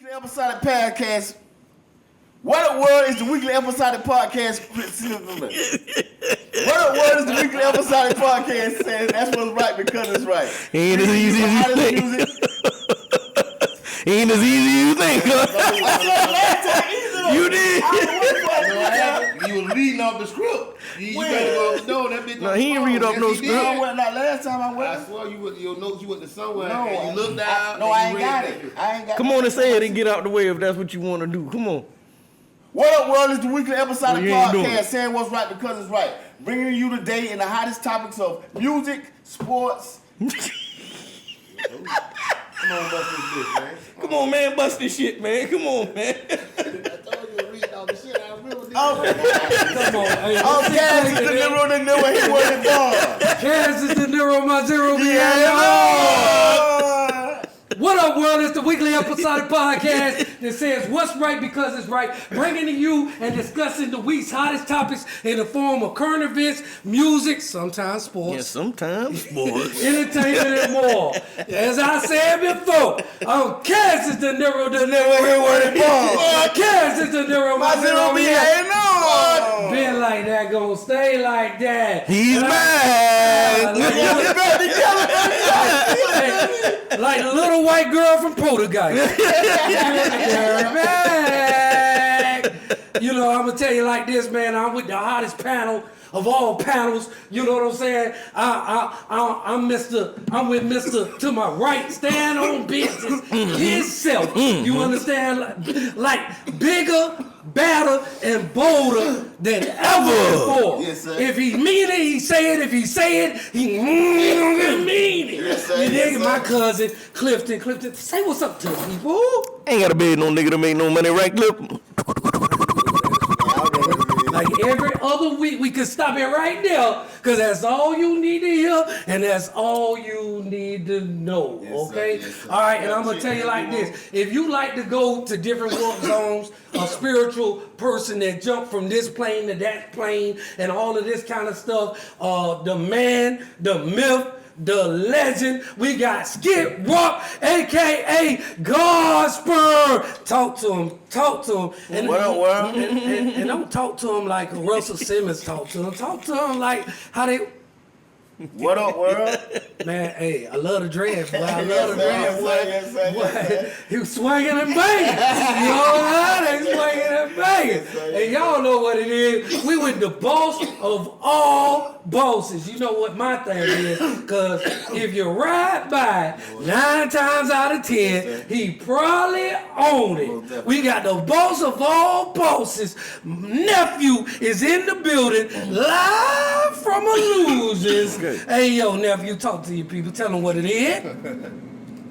weekly episodic podcast. What a word is the weekly episodic podcast. What a word is the weekly episodic podcast saying that's what's right because it's right. Ain't as easy as you think. Ain't as easy as you think. You did. You was reading off the script. You better go off the door. That bitch. No, he didn't read off no script. Not last time I went. I swear you went your notes. You went to somewhere. No, and you looked down. No, I ain't got it. I ain't got. Come on and say it and get out the way if that's what you want to do. Come on. What up, world? Is the weekly episodic Well, podcast saying what's right because it's right. Bringing you today in the hottest topics of music, sports. Come on, bust this bitch, man. Come on, man. Bust this shit, man. Come on, man. I told you to read all the shit. I really did. Oh, Come on. Hey, Cass is the Nero that knew what he wasn't born. Cass is the Nero, my zero. What up, world? It's the weekly episodic podcast that says what's right because it's right, bringing to you and discussing the week's hottest topics in the form of current events, music, sometimes sports, Yeah, sometimes sports. entertainment, and more. As I said before, Cass is the Nero that never wanted born. Cass is the Nero, my zero. Been like that, gonna stay like that. He's back. Like the little white girl from Poltergeist. They're back. You know, I'm gonna tell you like this, man. I'm with the hottest panel of all panels. You know what I'm saying? I'm with Mr. to my right, stand on business himself. You understand? Like bigger, badder, and bolder than ever before. Yes, sir. If he mean it, he say it. If he say it, he mean it. Yes, sir. You Yes, dig? sir. My cousin Clifton, say what's up to the people. Ain't got to be no nigga to make no money, right, Clip? Like every other week, we can stop it right there, because that's all you need to hear, and that's all you need to know, Yes, okay? sir. Yes, sir. All right, and I'm going to tell you like this. If you like to go to different warp zones, a spiritual person that jump from this plane to that plane, and all of this kind of stuff, the man, the myth, the legend, we got Skip Rock, a.k.a. Godspur. Talk to him. And, What up, world? and don't talk to him like Russell Simmons talk to him. Talk to him like how they... What up, world? Man, hey, I love the dreads, boy. I love Yes, the sir. dreads, boy. Yes, sir. Yes, sir. Boy, he was swinging and banging. You know what I mean? They swinging and banging. And y'all know what it is. We with the boss of all bosses. You know what my thing is? Because if you ride by, 9 times out of 10, he probably owned it. We got the boss of all bosses. Nephew is in the building, live from a losers. Hey, yo, nephew, talk to your people. Tell them what it is.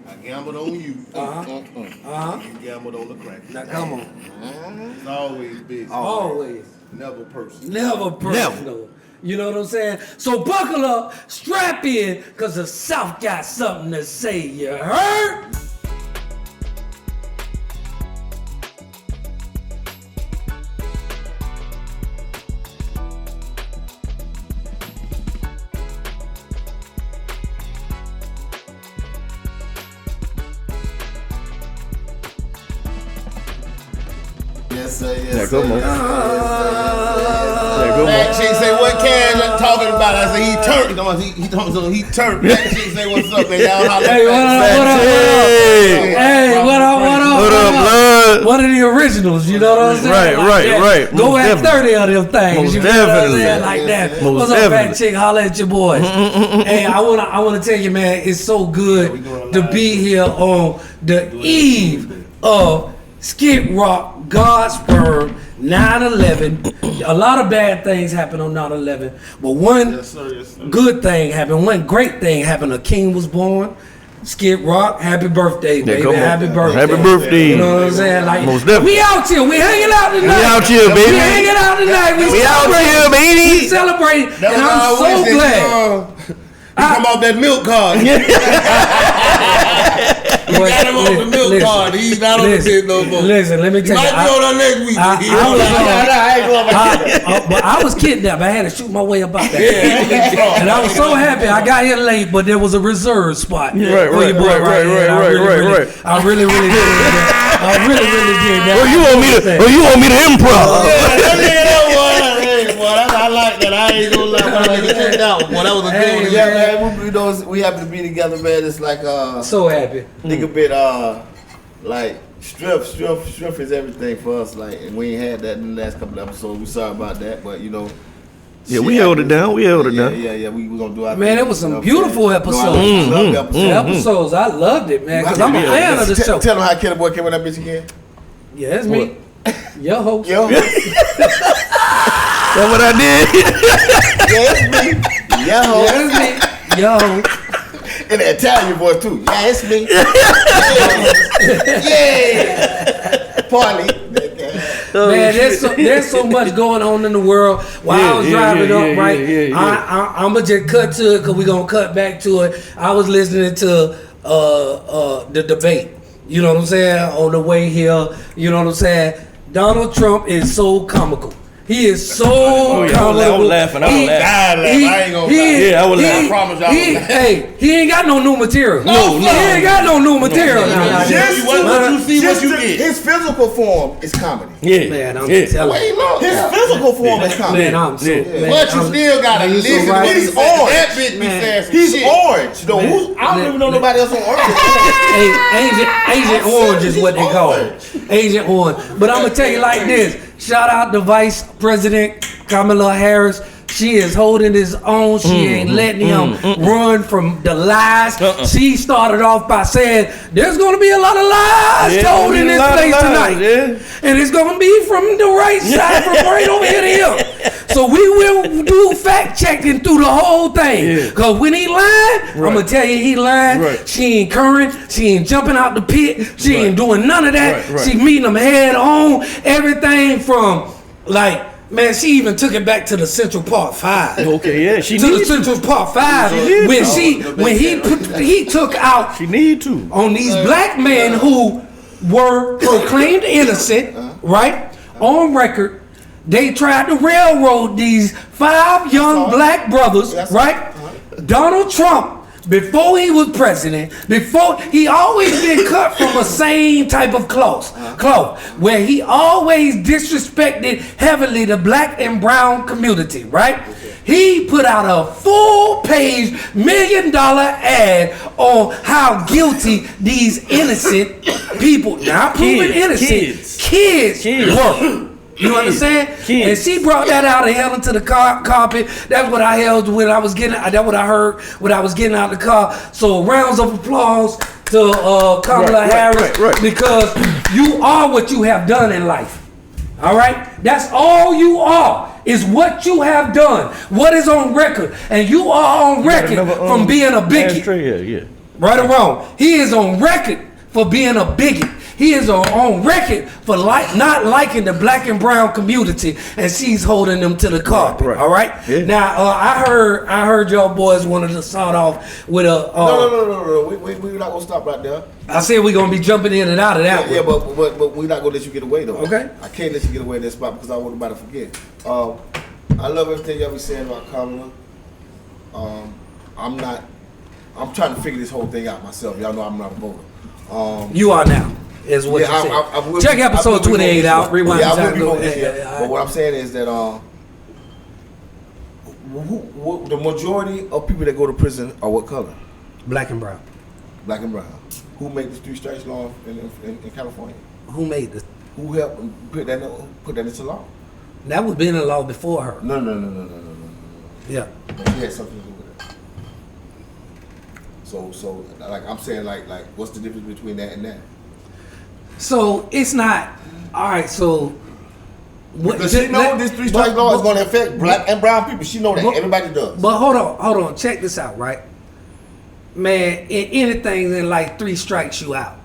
I gambled on you. Uh-huh. You gambled on the crack. Now, come on. It's always business. Always. Never personal. Never personal. You know what I'm saying? So buckle up, strap in, because the South got something to say. You heard? Yes, sir. Yes, Yeah, sir. come on. That chick say what Cash talking about? I say he turned. He talking so he turned. That chick say what's up, man? Y'all holler. Hey, what up? Hey, what up? What up, blood? One of the originals, you know what I'm saying? Right. Go Most at 30 of them things. Most You know what I'm definitely. saying? Like that. Most What's up, definitely. fat chick? Holla at your boys. Hey, I wanna tell you, man, it's so good to be here on the eve of Skid Rock, Godspur, 9/11. A lot of bad things happened on 9/11, but one Yes, sir. Yes, sir. good thing happened. One great thing happened. A king was born. Skid Rock, happy birthday, baby. come on. Happy birthday. Happy birthday. You know what I'm saying? Like, Most definitely. we out here. We hanging out tonight. We out here, baby. We hanging out tonight. We out here, baby. We celebrating. That And was I'm always so that, glad. He come off that milk card. He got him off the milk card. He's not on the tip no more. Listen, let me tell you. Might be on there next week. But I was kidnapped. I had to shoot my way up out there. And I was so happy. I got here late, but there was a reserve spot. Right, for your boy right. here. I really, really did that. I I really did that. You want me to improv? I like that. I ain't gonna lie. I checked out. Boy, that was a good one. Yeah, man. You know, we happen to be together, man. It's like So happy. think a bit like strip is everything for us. Like, and we ain't had that in the last couple of episodes. We sorry about that, but you know. Yeah, we held it down. Yeah, we gonna do our Man, thing, it was some you know beautiful what I'm saying? episodes. No, I love the episodes. Episodes, I loved it, man, because I'm a fan of the show. Tell them how Killer Boy came with that bitch again. Yeah, it's me. Your host. Yo, That's what I did. yeah, it's me. Yo, Yeah, it's me. Your host. in the Italian voice too. Yeah, it's me. Yeah, Partly. Man, there's so much going on in the world. While I was driving up, right? I'm gonna just cut to it because we're gonna cut back to it. I was listening to the debate. You know what I'm saying? On the way here, you know what I'm saying? Donald Trump is so comical. He is so comical. I was laughing. I ain't gonna lie. Yeah, I was laughing. I promise y'all. Hey, he ain't got no new material. No. He ain't got no new material. Just what you see, what you get. His physical form is comedy. Yeah. Man, I'm yeah. telling you. Wait, look, his physical form is comedy. Man, I'm so. Man, But you I'm- still gotta Man, you so listen. right. He's He's orange. orange. That bitch be Man. saying some He's shit. orange. Though. I don't even know nobody else on earth. Agent Orange is what they call it. Agent Orange. But I'm gonna tell you like this. Shout out to Vice President Kamala Harris. She is holding his own. She ain't letting him run from the lies. She started off by saying, there's going to be a lot of lies told in this place tonight. And it's going to be from the right side, from right over here to here. So we will do fact checking through the whole thing. Because when he lying, I'm going to tell you he lying. Right. She ain't current. She ain't jumping out the pit. She ain't doing none of that. Right. She meeting them head on. Everything from like, man, she even took it back to the Central Park 5. Okay, yeah, she To the need to. Central Park 5 when he took out She need to. on these black men who were proclaimed innocent, right? On record, they tried to railroad these 5 young black brothers, right? Donald Trump, before he was president, before he always been cut from a same type of cloth, where he always disrespected heavily the black and brown community, right? He put out a full-page $1 million ad on how guilty these innocent people, not proven innocent, kids were. You understand? Kids. And she brought that out and held him to the carpet. That's what I held when I was getting. That's what I heard when I was getting out of the car. So rounds of applause to Kamala Harris because you are what you have done in life. All right, that's all you are. Is what you have done. What is on record, and you are on record from being a bigot. Right or wrong, he is on record for being a bigot. He is on record for not liking the black and brown community, and she's holding them to the carpet. Right. All right. Yeah. Now I heard y'all boys wanted to start off with a. No. We're not gonna stop right there. I said we're gonna be jumping in and out of that Yeah, one. but we're not gonna let you get away though. Okay. I can't let you get away in that spot because I want nobody to forget. I love everything y'all be saying about Kamala. I'm trying to figure this whole thing out myself. Y'all know I'm not a voter. You are now. Is what you said. Check episode 28 out. Rewind I time. will Go be ahead. But what I'm saying is that the majority of people that go to prison are what color? Black and brown. Black and brown. Who made the 3 strikes law in California? Who made this? Who helped put that into law? That was been in law before her. No. Yeah. She had something to do with it. So like I'm saying like what's the difference between that and that? So it's not all right. So Because she know this 3 strikes law is going to affect black and brown people. She know that. Everybody does. But hold on. Check this out, right? Man, anything in like 3 strikes you out.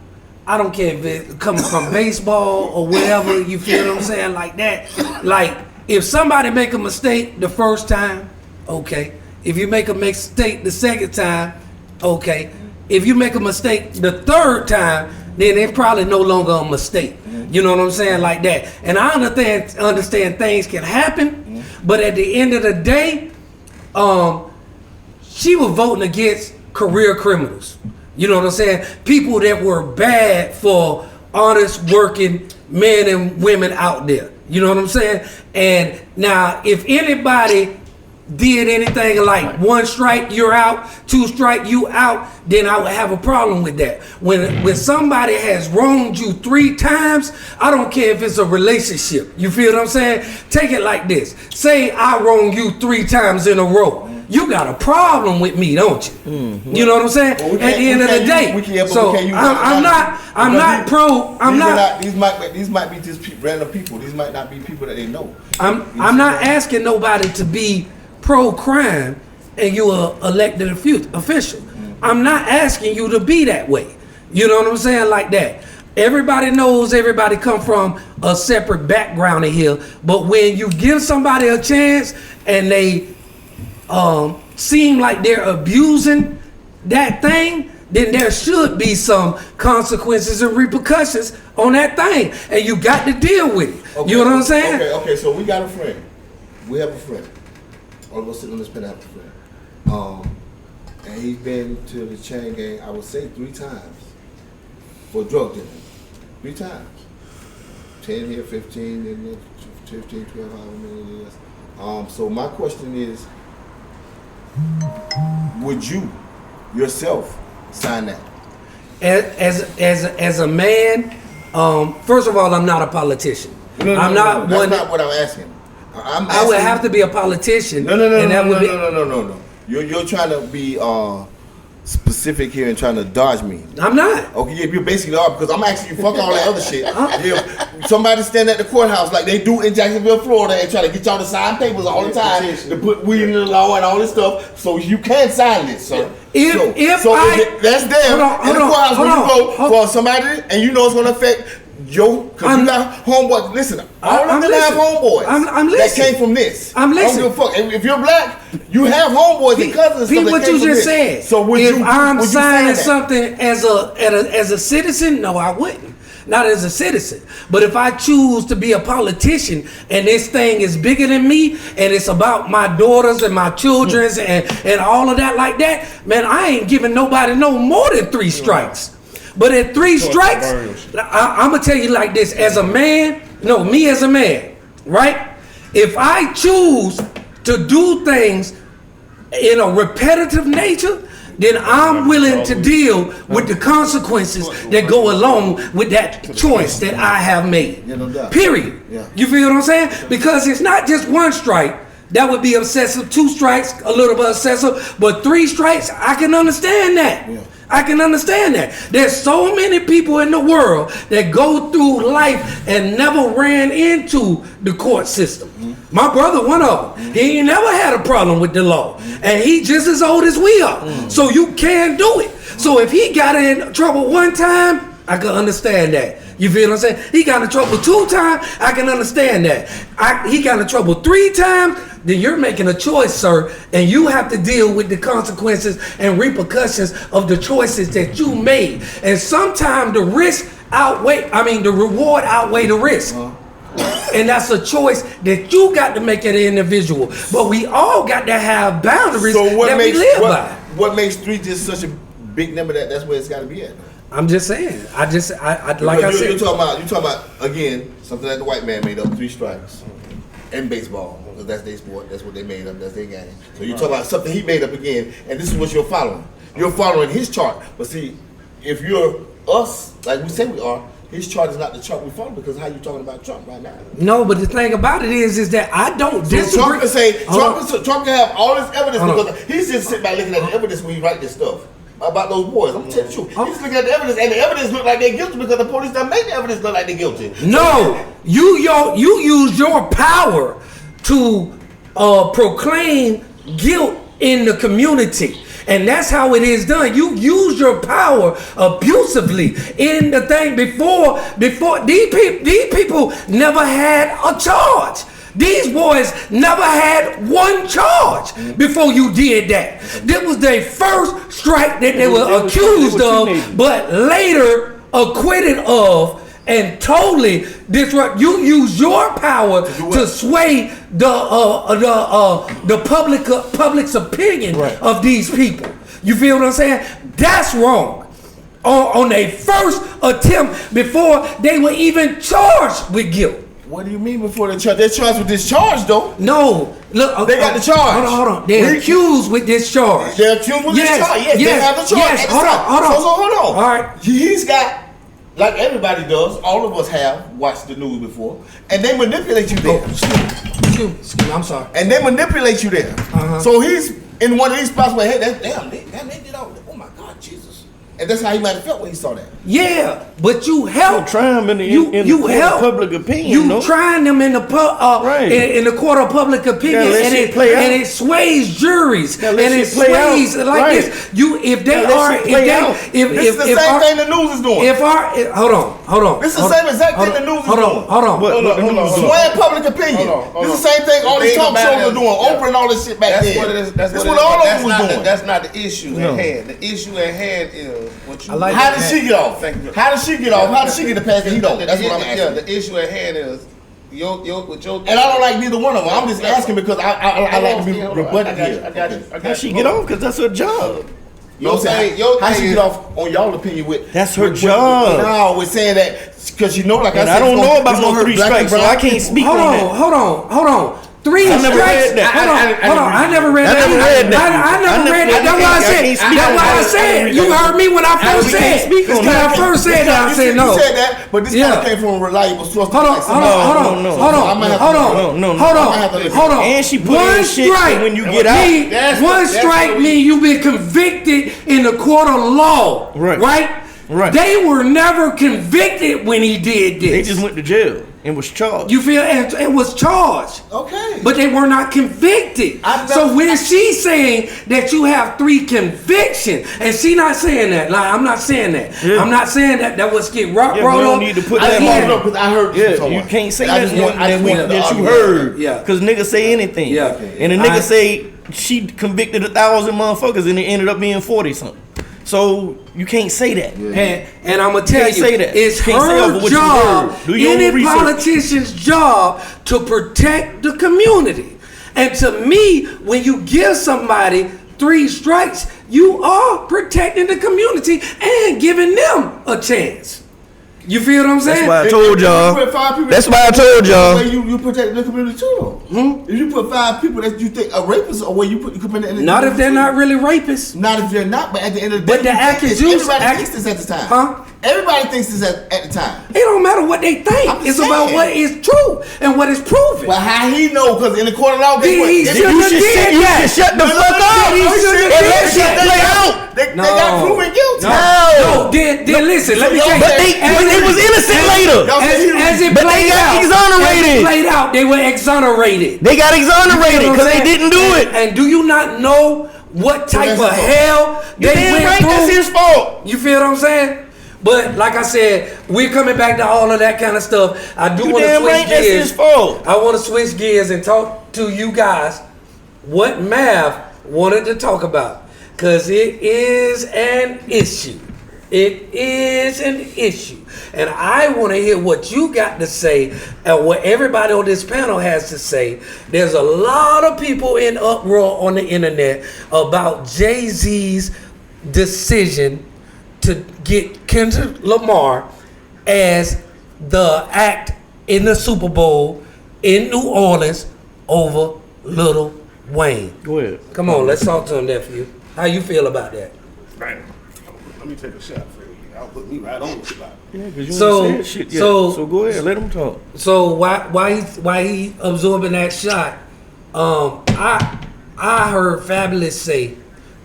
I don't care if it's coming from baseball or whatever. You feel what I'm saying? Like that. Like if somebody make a mistake the first time, okay. If you make a mistake the second time, okay. If you make a mistake the third time, then it's probably no longer a mistake. You know what I'm saying? Like that. And I understand things can happen, but at the end of the day, she was voting against career criminals. You know what I'm saying? People that were bad for honest working men and women out there. You know what I'm saying? And now, if anybody did anything like 1 strike, you're out, 2 strike, you out, then I would have a problem with that. When somebody has wronged you 3 times, I don't care if it's a relationship. You feel what I'm saying? Take it like this. Say I wrong you 3 times in a row. You got a problem with me, don't you? Mm-hmm. You know what I'm saying? Well, at the end of the day. So I'm not pro. These might be just random people. These might not be people that they know. I'm not asking nobody to be pro-crime and you are elected official. Mm-hmm. I'm not asking you to be that way. You know what I'm saying? Like that. Everybody knows everybody come from a separate background in here, but when you give somebody a chance and they seem like they're abusing that thing, then there should be some consequences and repercussions on that thing, and you got to deal with it. Okay, you know what I'm saying? Okay, so we got a friend. We have a friend. All of us sitting on this pen have a friend. And he's been to the chain gang, I would say 3 times for drug dealing. 3 times. 10 here, 15, and 15, 12, however many it is. So my question is, would you yourself sign that? As a man, first of all, I'm not a politician. That's not what I'm asking. I would have to be a politician. No. You're trying to be specific here and trying to dodge me. I'm not. Okay, yeah, you basically are, because I'm asking you fuck all that other shit. If somebody stand at the courthouse like they do in Jacksonville, Florida, and try to get y'all to sign papers all the time to put weed in the law and all this stuff, so you can sign this, sir. That's them in the courthouse when you go for somebody and you know it's gonna affect Joe, because you got homeboys. Listen, all of them have homeboys that came from this. I'm listening. I don't give a fuck. If you're black, you have homeboys and cousins. Pete, what you just said. So if I'm signing something as a citizen, no, I wouldn't. Not as a citizen. But if I choose to be a politician and this thing is bigger than me and it's about my daughters and my children's and all of that like that, man, I ain't giving nobody no more than 3 strikes. But at 3 strikes, I'm going to tell you like this. As a man, me as a man, right? If I choose to do things in a repetitive nature, then I'm willing to deal with the consequences that go along with that choice that I have made. Period. You feel what I'm saying? Because it's not just 1 strike. That would be excessive. 2 strikes, a little bit excessive. But 3 strikes, I can understand that. I can understand that. There's so many people in the world that go through life and never ran into the court system. My brother, one of them, he ain't never had a problem with the law. And he just as old as we are. So you can do it. So if he got in trouble 1 time, I can understand that. You feel what I'm saying? He got in trouble 2 times, I can understand that. He got in trouble 3 times, then you're making a choice, sir, and you have to deal with the consequences and repercussions of the choices that you made. And sometimes the reward outweigh the risk. And that's a choice that you got to make as an individual. But we all got to have boundaries we live by. What makes 3 just such a big number that's where it's got to be at? I'm just saying. I said. You're talking about again something that the white man made up, 3 strikes, in baseball, because that's their sport. That's what they made up. That's their game. So you talk about something he made up again, and this is what you're following. You're following his chart. But see, if you're us, like we say we are, his chart is not the chart we follow, because how you talking about Trump right now? No, but the thing about it is that I don't disagree. Trump can say Trump can have all this evidence because he's just sitting back looking at the evidence when he write this stuff about those boys. I'm telling you, he's looking at the evidence, and the evidence look like they're guilty because the police done made the evidence look like they're guilty. No, you use your power to proclaim guilt in the community. And that's how it is done. You use your power abusively in the thing before these people never had a charge. These boys never had 1 charge before you did that. This was their first strike that they were accused of, but later acquitted of, and totally disrupt. You use your power to sway the public's opinion of these people. You feel what I'm saying? That's wrong. on their first attempt before they were even charged with guilt. What do you mean before they charge? They're charged with discharge, though. No, look, They got the charge. Hold on. They're accused with discharge. They're accused with discharge. Yes, they have the charge. Yes, hold on. So hold on. All right. He's got, like everybody does, all of us have watched the news before, and they manipulate you there. Excuse me, I'm sorry. And they manipulate you there. So he's in one of these spots where, hey, they did all that. Oh my God, Jesus. And that's how he might have felt when he saw that. Yeah, but you help. Try him in the court of public opinion. You trying them in the in the court of public opinion, and it sways juries, and it sways like this. If this is the same thing the news is doing. Hold on. This is the same exact thing the news is doing. Hold on. Swaying public opinion. This is the same thing all these talk shows are doing. Oprah and all this shit back then. That's what all of them was doing. That's not the issue at hand. The issue at hand is what you. How did she get off? How did she get off? How did she get the pass that he don't? That's what I'm asking. Yeah, the issue at hand is with your. And I don't like neither one of them. I'm just asking because I like to be rebutted here. I got you. How she get off? Because that's her job. You know what I'm saying? How she get off on y'all opinion with? That's her job. No, we're saying that because you know, like I said, I don't know about no 3 strikes, so I can't speak on that. Hold on. 3 strikes. Hold on. I never read that. I never read that. That's why I said. You heard me when I first said. When I first said that, I said no. You said that, but this kind of came from a reliable source. Hold on. And she put in shit when you get out. One strike means you've been convicted in the court of law. Right? They were never convicted when he did this. They just went to jail and was charged. You feel? And was charged. Okay. But they were not convicted. So when she's saying that you have 3 convictions, and she not saying that, like I'm not saying that. Yeah. I'm not saying that. That was get brought up. We don't need to put that on. Because I heard. Yeah, you can't say that you heard. Yeah. Because niggas say anything. Yeah. And the nigga say she convicted 1,000 motherfuckers and it ended up being 40 something. So you can't say that. Yeah. And I'm gonna tell you, it's her job, any politician's job, to protect the community. And to me, when you give somebody 3 strikes, you are protecting the community and giving them a chance. You feel what I'm saying? That's why I told y'all. That's why I told y'all. You protect the community too, though. If you put 5 people that you think are rapists, or where you put in not if they're not really rapists. Not if they're not, but at the end of the day, but the accusation. Everybody thinks this at the time. Everybody thinks this at the time. It don't matter what they think. It's about what is true and what is proven. But how he know? Because in the court of law, he shouldn't have did that. Shut the fuck up. He shouldn't have did that. They got proven guilty. No. Then listen. Let me tell you. But they was innocent later. As it played out, exonerated. Played out. They were exonerated. They got exonerated because they didn't do it. And do you not know what type of hell they went through? That's his fault. You feel what I'm saying? But like I said, we're coming back to all of that kind of stuff. I do want to switch gears. That's his fault. I want to switch gears and talk to you guys what Mav wanted to talk about, because it is an issue. It is an issue. And I want to hear what you got to say and what everybody on this panel has to say. There's a lot of people in uproar on the internet about Jay-Z's decision to get Kendrick Lamar as the act in the Super Bowl in New Orleans over Lil Wayne. Go ahead. Come on, let's talk to him, nephew. How you feel about that? Right. Let me take a shot for you. I'll put me right on the spot. Yeah, because you ain't said shit yet. So go ahead, let him talk. So why he absorbing that shot? I heard Fabulous say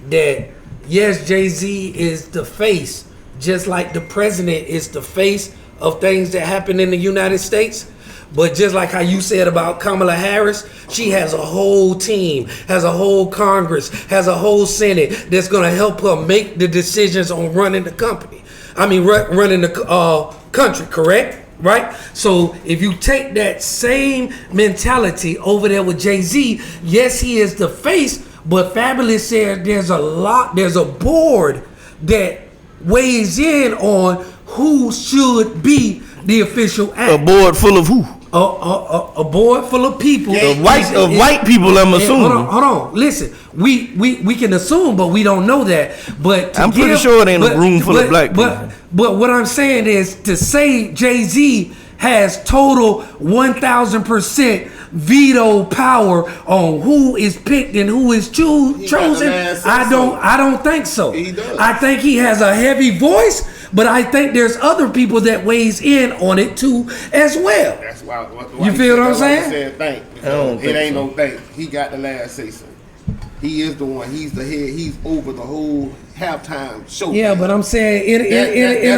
that yes, Jay-Z is the face, just like the president is the face of things that happen in the United States. But just like how you said about Kamala Harris, she has a whole team, has a whole Congress, has a whole Senate that's going to help her make the decisions on running the company. Running the country, correct? Right? So if you take that same mentality over there with Jay-Z, yes, he is the face, but Fabulous said there's a board that weighs in on who should be the official act. A board full of who? a board full of people. Of white people, I'm assuming. Hold on. Listen, we can assume, but we don't know that. But I'm pretty sure it ain't a room full of black people. But what I'm saying is to say Jay-Z has total 1,000% veto power on who is picked and who is chosen. I don't think so. He does. I think he has a heavy voice, but I think there's other people that weighs in on it too as well. That's why You feel what I'm saying? It ain't no thing. He got the last say so. He is the one. He's the head. He's over the whole halftime show. Yeah, but I'm saying in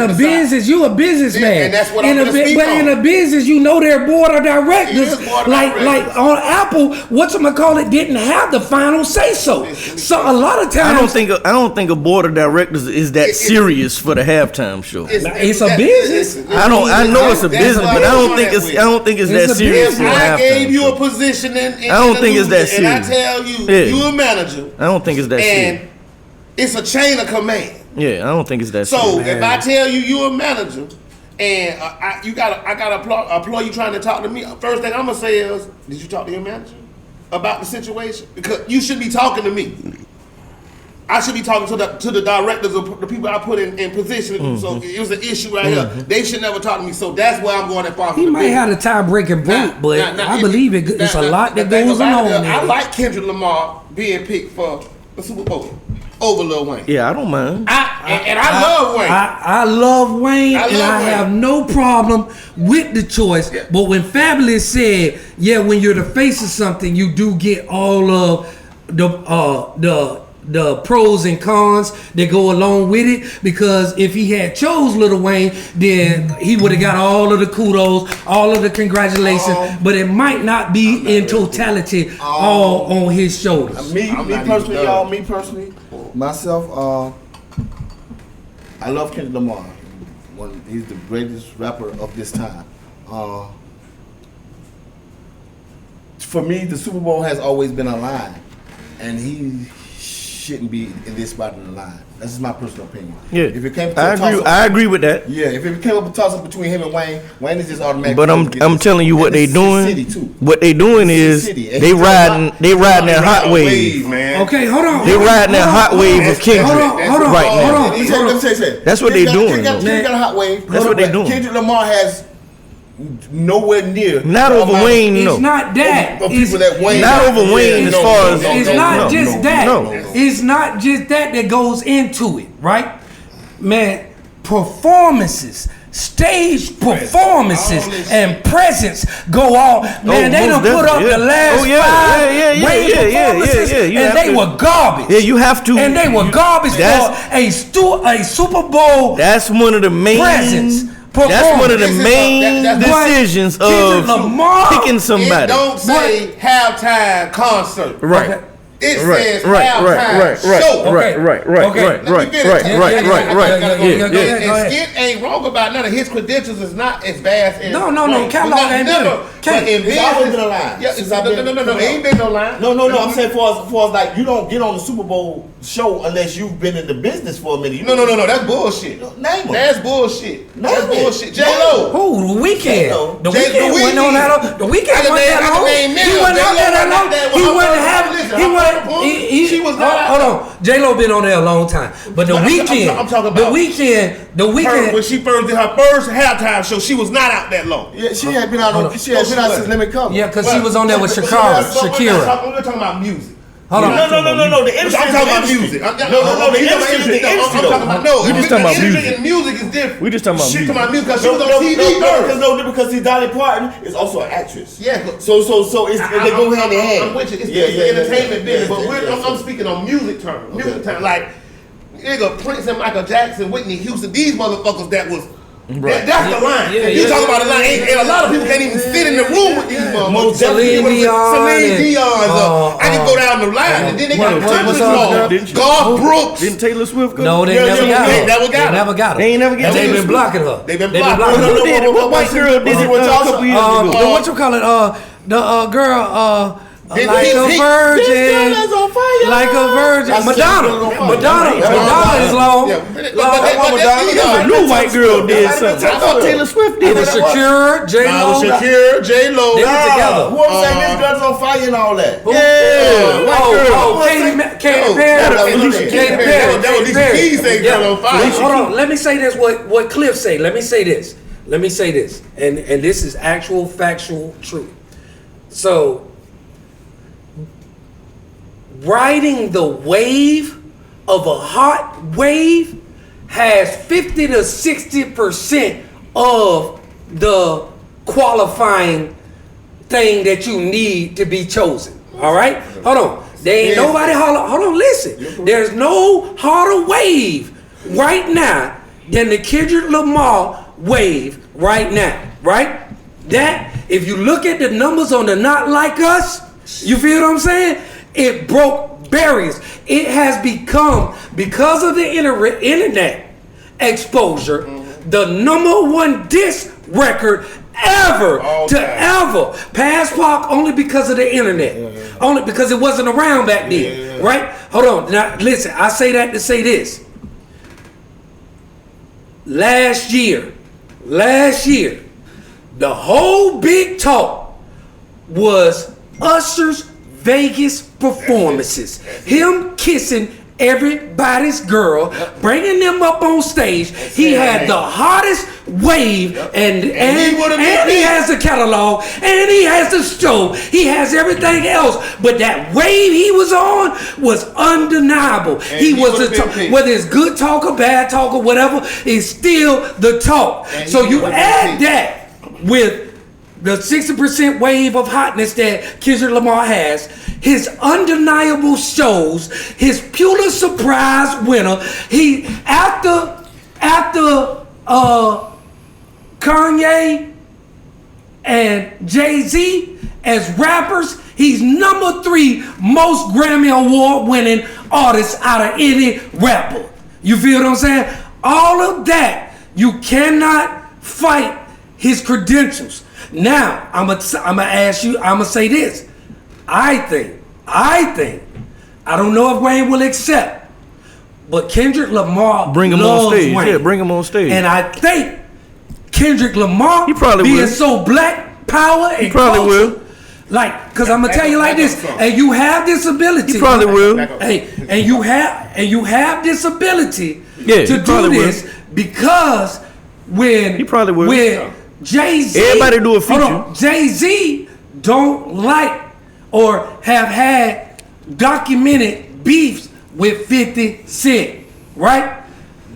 that's a business, you a businessman. And that's what I'm gonna speak But on. in a business, you know their board of directors. It is board of like directors. on Apple, whatchamacallit didn't have the final say so. So a lot of times, I don't think a board of directors is that serious for the halftime show. It's a business. I know it's a business, but I don't think it's that a serious for business. the halftime I gave you show. a position in I don't think it's that and I serious. tell you, Yeah. you a manager, I don't think it's that serious. and it's a chain of command. Yeah, I don't think it's that So serious. if I tell you you're a manager, and I gotta applaud you trying to talk to me. First thing I'm gonna say is, did you talk to your manager about the situation? Because you should be talking to me. I should be talking to the directors of the people I put in position. So it was an issue right here. They should never talk to me. So that's where I'm going that far. He might have a tie-breaking vote, but I believe it's a lot that goes along. I like Kendrick Lamar being picked for the Super Bowl over Lil Wayne. Yeah, I don't mind. I love Wayne. I love Wayne, I and love I Wayne. have no problem with the choice. Yeah. But when Fabulous said, "Yeah, when you're the face of something, you do get all of the pros and cons that go along with it," because if he had chose Lil Wayne, then he would have got all of the kudos, all of the congratulations, but it might not be in totality all on his shoulders. Me personally, myself, I love Kendrick Lamar. He's the greatest rapper of this time. For me, the Super Bowl has always been a line, and he shouldn't be in this spot in the line. That's just my personal opinion. Yeah, if it came to I agree with that. Yeah, if it came up a toss up between him and Wayne is just automatic. But I'm telling you what they doing. What they doing is they riding that hot wave, man. Okay, hold on. They riding that hot wave of Kendrick Hold on. right now. Let me say. That's what they doing. Kendrick got a hot wave. That's what they doing. Kendrick Lamar has nowhere near. Not over Wayne, It's no. not that. Of people that Wayne. Not over Wayne as far as It's not just that. no. It's not just that goes into it, right? Man, performances, stage performances, and presence go all. Man, they done put up the last 5 Wayne performances, and they were garbage. Yeah, you have to. And they were garbage for a Super Bowl. That's one of the main. Presence. That's one of the main that's decisions Kendrick of Lamar, picking It somebody. don't say halftime concert. Right. Okay. It says halftime show. And Skit ain't wrong about none of his credentials. Is not as vast as No, Wayne. Catalog But ain't never. been- But in It's always business, been a line. yeah, Since I've been- no, ain't been no line. No. I'm saying for us, like you don't get on the Super Bowl show unless you've been in the business for a minute. No, that's bullshit. Name 'em. That's bullshit. Name That's it. bullshit. J-Lo. Who? The Weeknd. J-Lo. The J- Weeknd the wasn't on that. The Weeknd I can wasn't name- that I can long. name many He of wasn't them. on there that J-Lo long. not that He one. wasn't having. Listen, He I'm wasn't. talking- she was not Hold out on. J-Lo been on there a long time, but the But Weeknd. I'm talking The about Weeknd. The When Weeknd. she first did her first halftime show, she was not out that long. Yeah, she had been out on. She had been out since Limit Cover. Yeah, because she was on there with But Shakira. We're talking about music. Hold on. No. The industry. I'm talking about music. No. The industry. I'm talking about no. We just talking about industry music. and music is different. We just talking about She music. talking about music because she was on TV first. Because see, Dolly Parton is also an actress. Yeah. So it's they go hand in hand. I'm with you. It's the entertainment business, but I'm speaking on music terms. Music terms, like nigga Prince and Michael Jackson, Whitney Houston, these motherfuckers that was. Right. That's the line. Yeah, You yeah, talking about yeah, a line, and a lot of people can't even sit in the room with these motherfuckers. Celine Dion Celine and, Dion. I can go down the line, and then they got what's country up, songs. Garth Brooks. Didn't Taylor Swift go? No, they Yeah, never yeah, got they her. never got They her. never got her. They ain't never got And her. they've been blocking her. They've been blocking blocking her. Who did it? What white girl did it a couple years ago? The what you call it? The girl. Like a virgin. Like a virgin. Madonna is long. A new white girl did something. I thought Taylor Swift did It was Shakira, J-Lo. Shakira, J-Lo. They were together. Who was saying this girl's on fire and all that? Katy Perry. Hold on. Let me say this. What Cliff say? Let me say this. And this is actual factual truth. So, riding the wave of a hot wave has 50 to 60% of the qualifying thing that you need to be chosen. All right? Hold on. There ain't nobody hold on, listen. There's no harder wave right now than the Kendrick Lamar wave right now. Right? That, if you look at the numbers on the Not Like Us, you feel what I'm saying? It broke barriers. It has become, because of the internet exposure, the #1 diss record ever ever pass Pac, only because of the internet. Only because it wasn't around back then. Right? Hold on. Now listen, I say that to say this. Last year, the whole big talk was Usher's Vegas performances. Him kissing everybody's girl, bringing them up on stage. He had the hottest wave, and he has the catalog, and he has the show. He has everything else, but that wave he was on was undeniable. He was the talk, whether it's good talk or bad talk or whatever, it's still the talk. So you add that with the 60% wave of hotness that Kendrick Lamar has, his undeniable shows, his Pulitzer Prize winner. He after Kanye and Jay-Z as rappers, he's #3 most Grammy Award winning artist out of any rapper. You feel what I'm saying? All of that, you cannot fight his credentials. Now, I'm gonna ask you, I'm gonna say this. I think, I don't know if Wayne will accept, but Kendrick Lamar bring him on stage. Wayne. Yeah, bring him on stage. And I think Kendrick Lamar, he probably being will. So black power and he probably culture, will. Like, cause I'm gonna tell you like this, and you have this ability. He probably will. Hey, and you have this ability to do this because when he probably will. When Jay-Z, everybody do a feature. Jay-Z don't like or have had documented beefs with 50 Cent, right?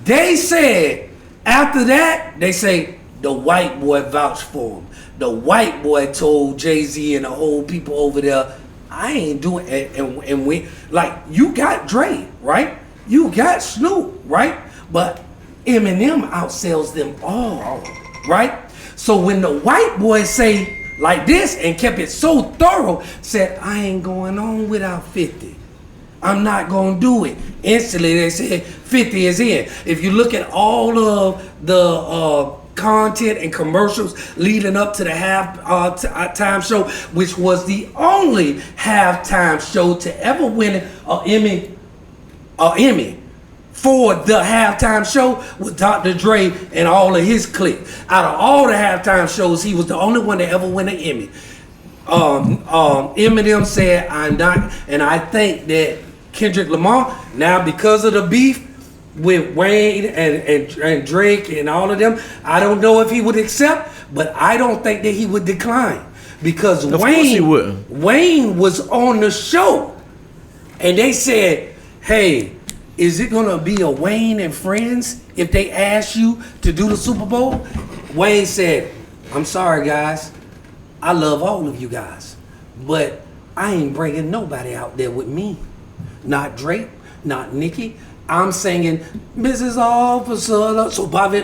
They said after that, they say the white boy vouched for him. The white boy told Jay-Z and the whole people over there, I ain't doing it. And we, like, you got Dre, right? You got Snoop, right? But Eminem outsells them all, right? So when the white boy say like this and kept it so thorough, said, I ain't going on without 50. I'm not going to do it. Instantly they said 50 is in. If you look at all of the content and commercials leading up to the halftime show, which was the only halftime show to ever win an Emmy for the halftime show, with Dr. Dre and all of his clique. Out of all the halftime shows, he was the only one to ever win an Emmy. Eminem said, I'm not, and I think that Kendrick Lamar, now because of the beef with Wayne and Drake and all of them, I don't know if he would accept, but I don't think that he would decline. Because Wayne was on the show, and they said, hey, is it gonna be a Wayne and Friends if they ask you to do the Super Bowl? Wayne said, I'm sorry guys, I love all of you guys, but I ain't bringing nobody out there with me. Not Drake, not Nicki. I'm singing Mrs. Officer. So Bobby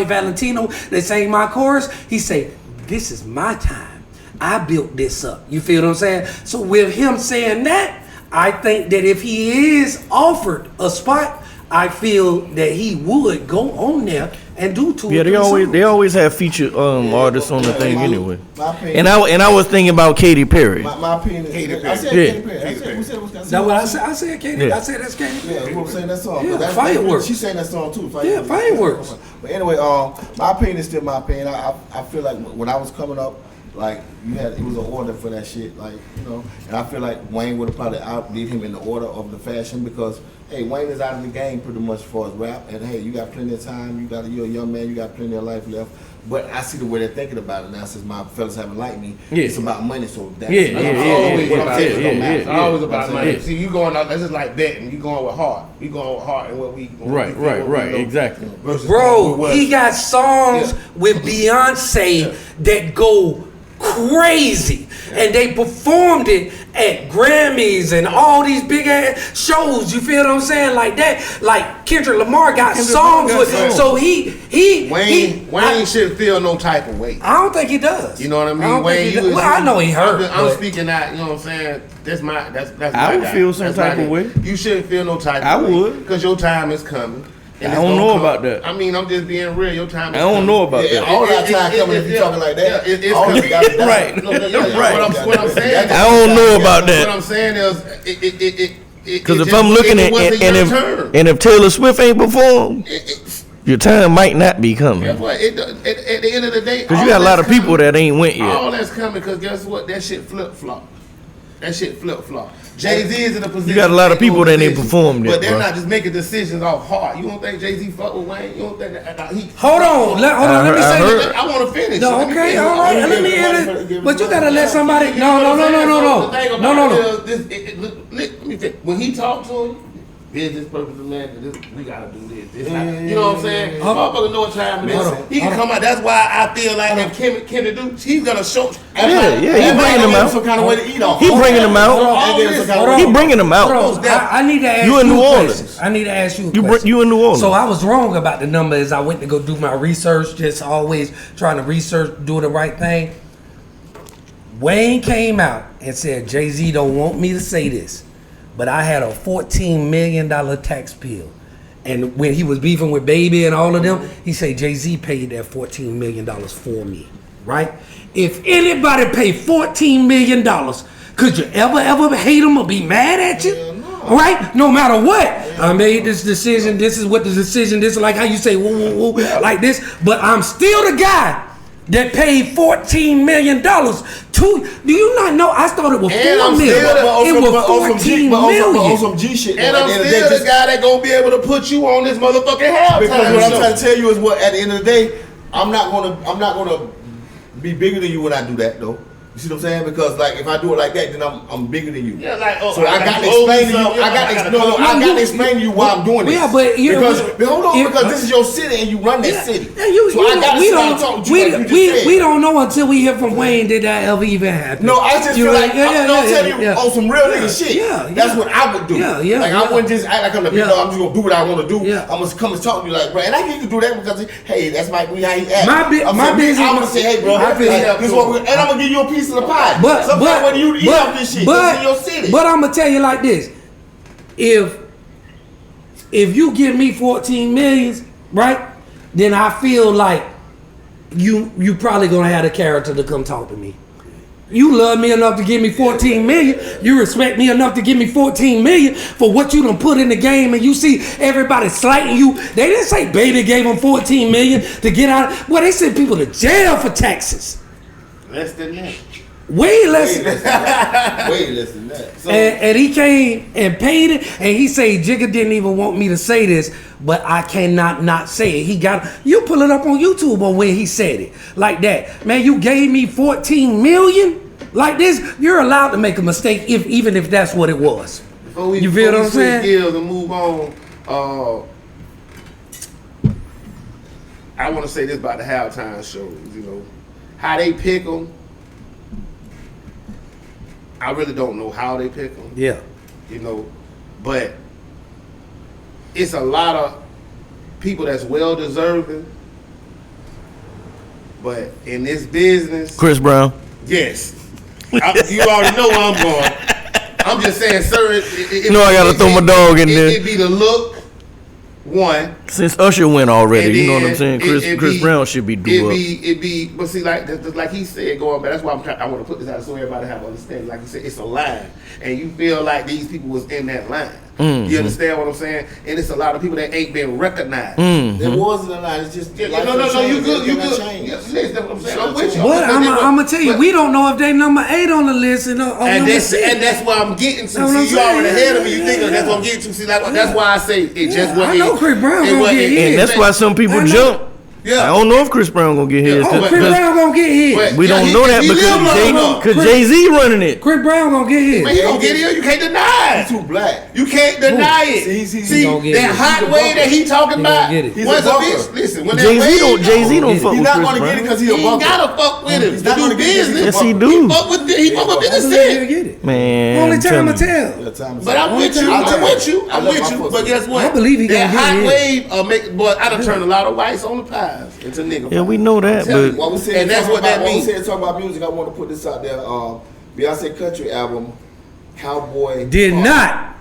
Valentino, they sang my chorus. He say, this is my time. I built this up. You feel what I'm saying? So with him saying that, I think that if he is offered a spot, I feel that he would go on there and do 2 or Yeah, 3 they songs. always have featured artists on the thing anyway. My opinion. And I was thinking about Katy Perry. My opinion is Katy I said Perry. Katy Perry. I said, we said That's what I said. I said Katy. Yeah. I said that's Katy. Yeah, we were saying that song. Yeah, That's Fireworks. She sang that song too. Yeah, Fireworks. But anyway, my opinion is still my opinion. I feel like when I was coming up, like it was an order for that shit, like and I feel like Wayne would have probably outdid him in the order of the fashion because hey, Wayne is out of the game pretty much for his rap, and hey, you got plenty of time. You're a young man. You got plenty of life left. But I see the way they're thinking about it now. Since my fellas haven't liked me, it's about money. So that's It's always about money. Yeah. See, you going out. That's just like betting. You going with heart. You going with heart and what we. Right, exactly. Bro, he got songs with Beyonce that go crazy, and they performed it at Grammys and all these big ass shows. You feel what I'm saying? Like that. Like Kendrick Lamar got songs with. So Wayne shouldn't feel no type of way. I don't think he does. You know what I mean? I don't think he does. Well, I know he hurt. I'm speaking out. You know what I'm saying? That's my I would guy. feel some That's type my of guy. way. You shouldn't feel no type I of way. would. Because your time is coming. And I it's don't gonna know come. about that. I mean, I'm just being real. Your time is I don't coming. know about that. all that time coming if you talking like that. Yeah, it's All coming. you gotta die. Right. No, what I'm saying. I don't know about that. What I'm saying is, Because if I'm looking at and if Taylor Swift ain't performed, your time might not be coming. Guess what? At the end of the day, Because you got a lot of people that ain't went yet. All that's coming because guess what? That shit flip flop. Jay-Z is in a position. You got a lot of people that ain't decisions, performed yet, but they're bro. not just making decisions off heart. You don't think Jay-Z fuck with Wayne? You don't think that he? Hold on. Let me I say heard. this. I want to finish. No, Let me okay, finish. all right. Let me end it. But you gotta let somebody. No. The thing about it is, let me finish. When he talked to him, business purpose of man, we gotta do this. You know what I'm saying? Motherfucker know what time it is. He can come out. That's why I feel like if Kendrick do, he's gonna show. Yeah, he bringing them out. Some kind of way to eat off. He bringing them out. He bringing them out. Bro, I need to ask You in you New a Orleans. question. I need to ask you a question. You in New Orleans. So I was wrong about the number as I went to go do my research, just always trying to research, do the right thing. Wayne came out and said, Jay-Z don't want me to say this, but I had a $14 million tax bill. And when he was beefing with Baby and all of them, he said, Jay-Z paid that $14 million for me, right? If anybody paid $14 million, could you ever hate him or be mad at you? Right? No matter what. I made this decision. This is what the decision, this is like how you say, woo, like this. But I'm still the guy that paid $14 million to, do you not know? I started with $4 million. It was $14 million. On some G shit. And I'm still the guy that gonna be able to put you on this motherfucking halftime Because what I'm show. trying to tell you is what at the end of the day, I'm not gonna be bigger than you when I do that though. You see what I'm saying? Because like if I do it like that, then I'm bigger than you. Yeah, like So I got to explain to you. I got to explain to you why I'm doing this. Yeah, but hold on, because this is your city and you run that city. Yeah, you, so you I got to we sit down don't, and talk to you like you just said. we don't know until we hear from Wayne did that ever even happen. No, I just feel like I'm telling you yeah. on some real nigga shit. That's what I would do. Like I wouldn't just act like I'm the big dog. I'm just gonna do what I want to do. I'm gonna come and talk to you like, bro. And I can do that because hey, that's how he act. My business. I'm gonna say, hey, bro, this is what we, and I'm gonna give you a piece of the pie. Sometimes when you eat off this shit, it's in your city. But I'm gonna tell you like this: if you give me 14 million, right, then I feel like you probably gonna have the character to come talk to me. You love me enough to give me 14 million. You respect me enough to give me 14 million for what you done put in the game, and you see everybody slighting you. They didn't say Baby gave them 14 million to get out. Well, they sent people to jail for taxes. Less than that. Way less than that. Way less than that. So, and he came and paid it, and he said Jigga didn't even want me to say this, but I cannot not say it. He got, you pull it up on YouTube on when he said it like that. Man, you gave me 14 million like this. You're allowed to make a mistake even if that's what it was. You feel what I'm saying? Gears and move on. I want to say this about the halftime shows. You know how they pick them. I really don't know how they pick them. Yeah. You know, but it's a lot of people that's well deserving. But in this business, Chris Brown. yes, you already know where I'm going. I'm just saying, sir. You know I gotta throw my dog in there. It be the look. One. Since Usher went already, And you know what then I'm saying? Chris Brown should be due up. But see, like he said, going back. That's why I want to put this out so everybody have understanding. Like he said, it's a line, and you feel like these people was in that line. You understand what I'm saying? And it's a lot of people that ain't been recognized. There wasn't a line. It's just No, you good. Yes, that's what I'm saying. I'm with you. But I'm gonna tell you, we don't know if they number 8 on the list and that's why I'm getting to. See, you already ahead of me. You think that's what I'm getting to. See, that's why I say it just wasn't. I know Chris Brown gonna get hit. And that's why some people jump. Yeah. I don't know if Chris Brown gonna get hit. Chris Brown gonna get hit. We don't know that because Jay-Z running it. Chris Brown gonna get hit. Man, he gonna get hit. You can't deny it. He's too black. You can't deny it. See that hot way that he talking about. He's Once a a bunker. bitch, listen. When Jay-Z don't fuck He's with not Chris gonna get it Brown. because he he's a ain't bunker. gotta fuck with him. He's To not do gonna get it. business. Yes, he He do. fuck with He'll business. get it. Man, Only time I I'm telling tell. But I'm with you. I'm with you. But guess what? I believe he that gonna hot get wave boy, I done turned a lot of whites on the pies into nigga. Yeah, we know that, but What we said, And that's what that means. When we said talk about music, I want to put this out there. Beyonce country album, Cowboy. Did Carter. not.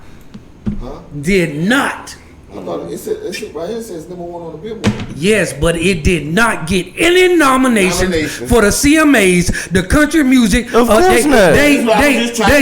Huh? Did not. I thought it said right here. It says number 1 on the Billboard. Yes, but it did not get any nominations Nominations. for the CMAs, the country music. Of course not. They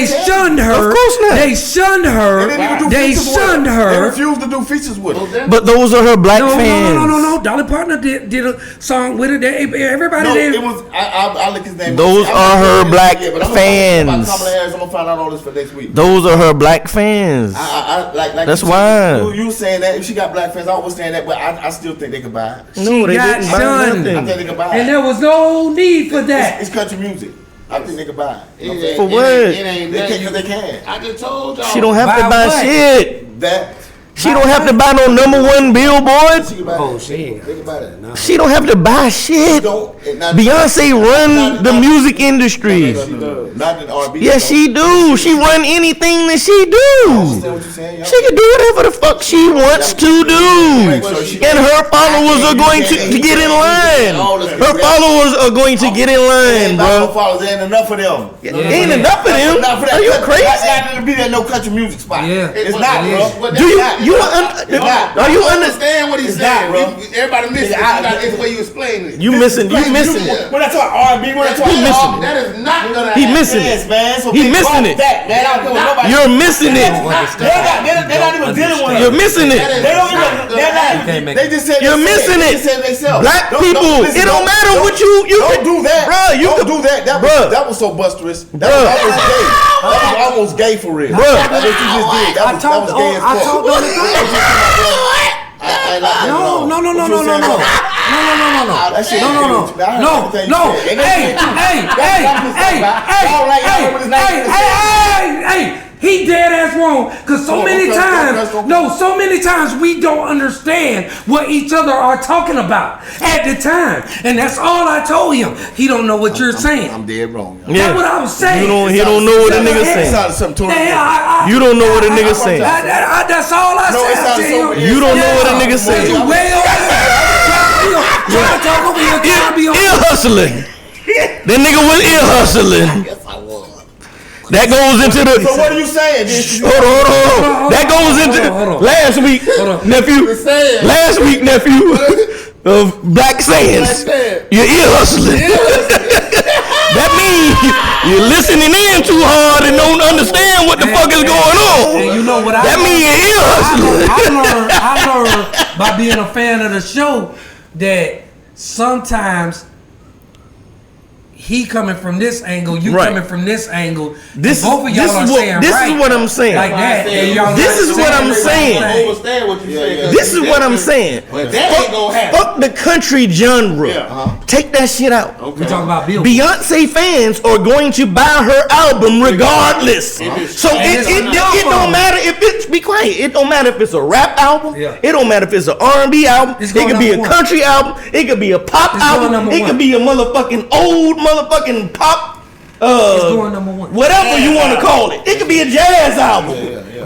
shunned her. Of course not. They shunned her. They didn't even do They features with shunned her. They her. refused to do features with her. but those are her black fans. No. Dolly Parton did a song with her. Everybody No, did. it was. I look his name. Those I'm are not her sure black yet, but I'm fans. About Kamala Harris, I'm gonna find out all this for next week. Those are her black fans. Like That's you why. said, You saying that if she got black fans, I was saying that, but I still think they could buy it. No, they got didn't buy shunned. I nothing. think they could buy it. And there was no need for that. It's country music. I think they could buy it. You know what I'm saying? For what? It ain't They that. can because they can. I just told y'all. She don't have to Buy buy what? shit. That She don't have to buy no #1 billboard. she can buy Oh, that. shit. They can buy that. She don't have to buy shit. Don't. Beyonce run the music industry. Not in R&B. Yes, she do. She run anything that she I do. understand what you're saying. She can do whatever the fuck she wants to do. And her followers are going to get in line. Her followers are going to get in line, bro. Followers, there ain't enough of them. Ain't enough of them. Are you crazy? Not to be there no country music spot. Yeah. It's not, bro. Do you are you understand what he's It's not, saying, bro. Everybody missing it. It's the way you explain it. You missing it. When I talk R&B, when I talk He missing it. That is not gonna He happen. missing Yes, it. man. So He they missing bought it. That, man. I don't care what nobody. You're missing it. They're not even dealing with You're it. missing it. They don't even. They're not. They just said. You're missing it. Black people. It don't matter what you. Don't do that, bro. You don't could do that. That was so busterous. That was almost gay. That was almost gay for real. Bruh. That's what you just did. That was gay as fuck. I talked on the Hey, he dead ass wrong. Cause so many times we don't understand what each other are talking about at the time. And that's all I told him. He don't know what you're saying. I'm dead wrong. That's what I was saying. He don't know what a nigga saying. You don't know what a nigga saying. That's all I said to him. You don't know what a nigga saying. Ear hustling. That nigga was ear hustling. Yes, I was. That goes into the. So what are you saying? Hold on. That goes into last week, nephew. Last week, nephew of Black Sands. You're ear hustling. That means you're listening in too hard and don't understand what the fuck is going on. And you know what that means you're ear hustling. I learned by being a fan of the show that sometimes he coming from this angle, you coming from this angle. Both of y'all are saying this is what I'm saying. Like that. This is what I'm saying. I understand what you say. This is what I'm saying. But that ain't gonna happen. Fuck the country genre. Take that shit out. We talking about Bill. Beyonce fans are going to buy her album regardless. So it don't matter if it's, be quiet. It don't matter if it's a rap album. Yeah. It don't matter if it's an R&B album. It could be a country album. It could be a pop album. It could be a motherfucking old motherfucking pop. going #1. Whatever you want to call it. It could be a jazz album.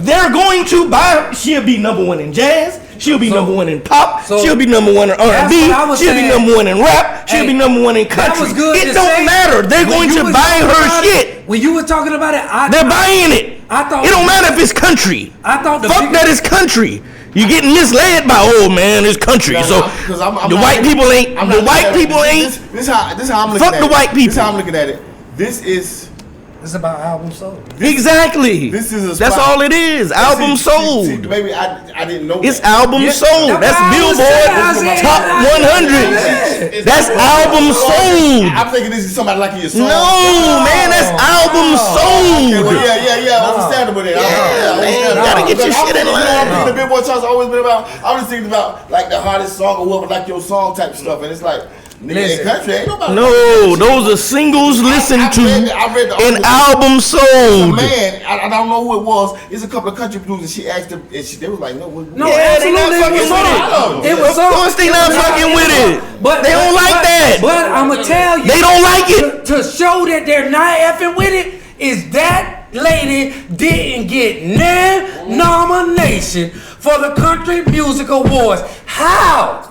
They're going to buy. She'll be #1 in jazz. She'll be #1 in pop. She'll be #1 in R&B. She'll be #1 in rap. She'll be #1 in country. It don't matter. They're going to buy her shit. When you were talking about it, They're buying it. I thought it don't matter if it's country. I thought fuck that is country. You're getting misled by man, it's country. So the white people ain't. This how I'm looking fuck at the it. white people. This how I'm looking at it. This is. It's about album sold. Exactly. This is a That's spot. all it is. Album sold. See, baby, I didn't know It's that. album sold. That's Billboard Top 100. That's album sold. I'm thinking this is somebody like your song. No, man, that's album sold. Okay, well, yeah, understandable then. Man, gotta get your shit in line. The Billboard charts always been about. I was thinking about like the hottest song or whoever like your song type of stuff, and it's like. Nigga, in country, ain't nobody. No, those are singles listened to and album sold. Man, I don't know who it was. It's a couple of country producers. She asked them, and they was like, "No, yeah, they not fucking with it. Of course, they not fucking with it. But they don't like that. But I'm gonna tell you, they don't like it. To show that they're not effing with it is that lady didn't get no nomination for the Country Music Awards. How?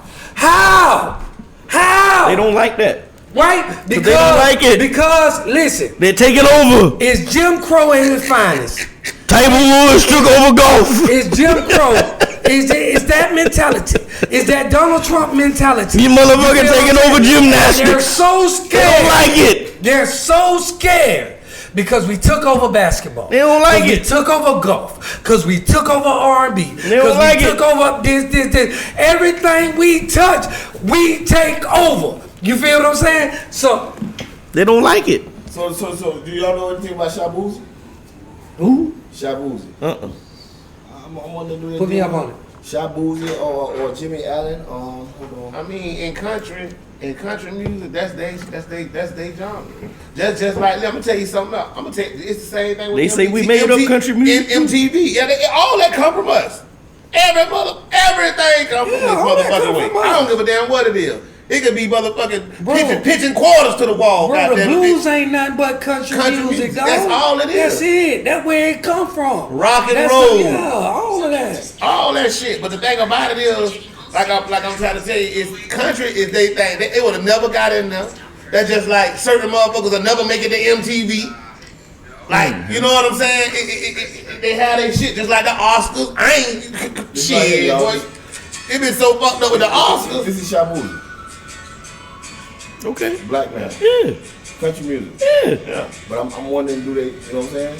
They don't like that. Right? Because they don't like it. Because, listen. They're taking over. It's Jim Crow at his finest. Tiger Woods took over golf. It's Jim Crow. It's that mentality. It's that Donald Trump mentality. You motherfucker taking over gymnastics. They're so scared. They don't like it. They're so scared. Because we took over basketball. They don't like it. We took over golf. Because we took over R&B. They don't like it. We took over this. Everything we touch, we take over. You feel what I'm saying? So they don't like it. So do y'all know anything about Shabuzi? Who? Shabuzi. I'm wondering do they Put me up on it. Shabuzi or Jimmy Allen. Hold on. I mean, in country music, that's they genre. Just like, let me tell you something else. I'm gonna tell you, it's the same thing with they say we made up country music. MTV, all that come from us. Everything come from this motherfucking way. I don't give a damn what it is. It could be motherfucking pitching quarters to the wall. Bro, the blues ain't nothing but country music, dog. That's all it is. That's it. That's where it come from. Rock and roll. Yeah, all of that. All that shit. But the thing about it is, like I'm trying to tell you, is country is they thing. They would have never got in there. That's just like certain motherfuckers will never make it to MTV. Like, you know what I'm saying? They have their shit just like the Oscars. I ain't shit, boy. It been so fucked up with the Oscars. This is Shabuzi. Okay. Black man. Yeah. Country music. Yeah. But I'm wondering, do they, you know what I'm saying?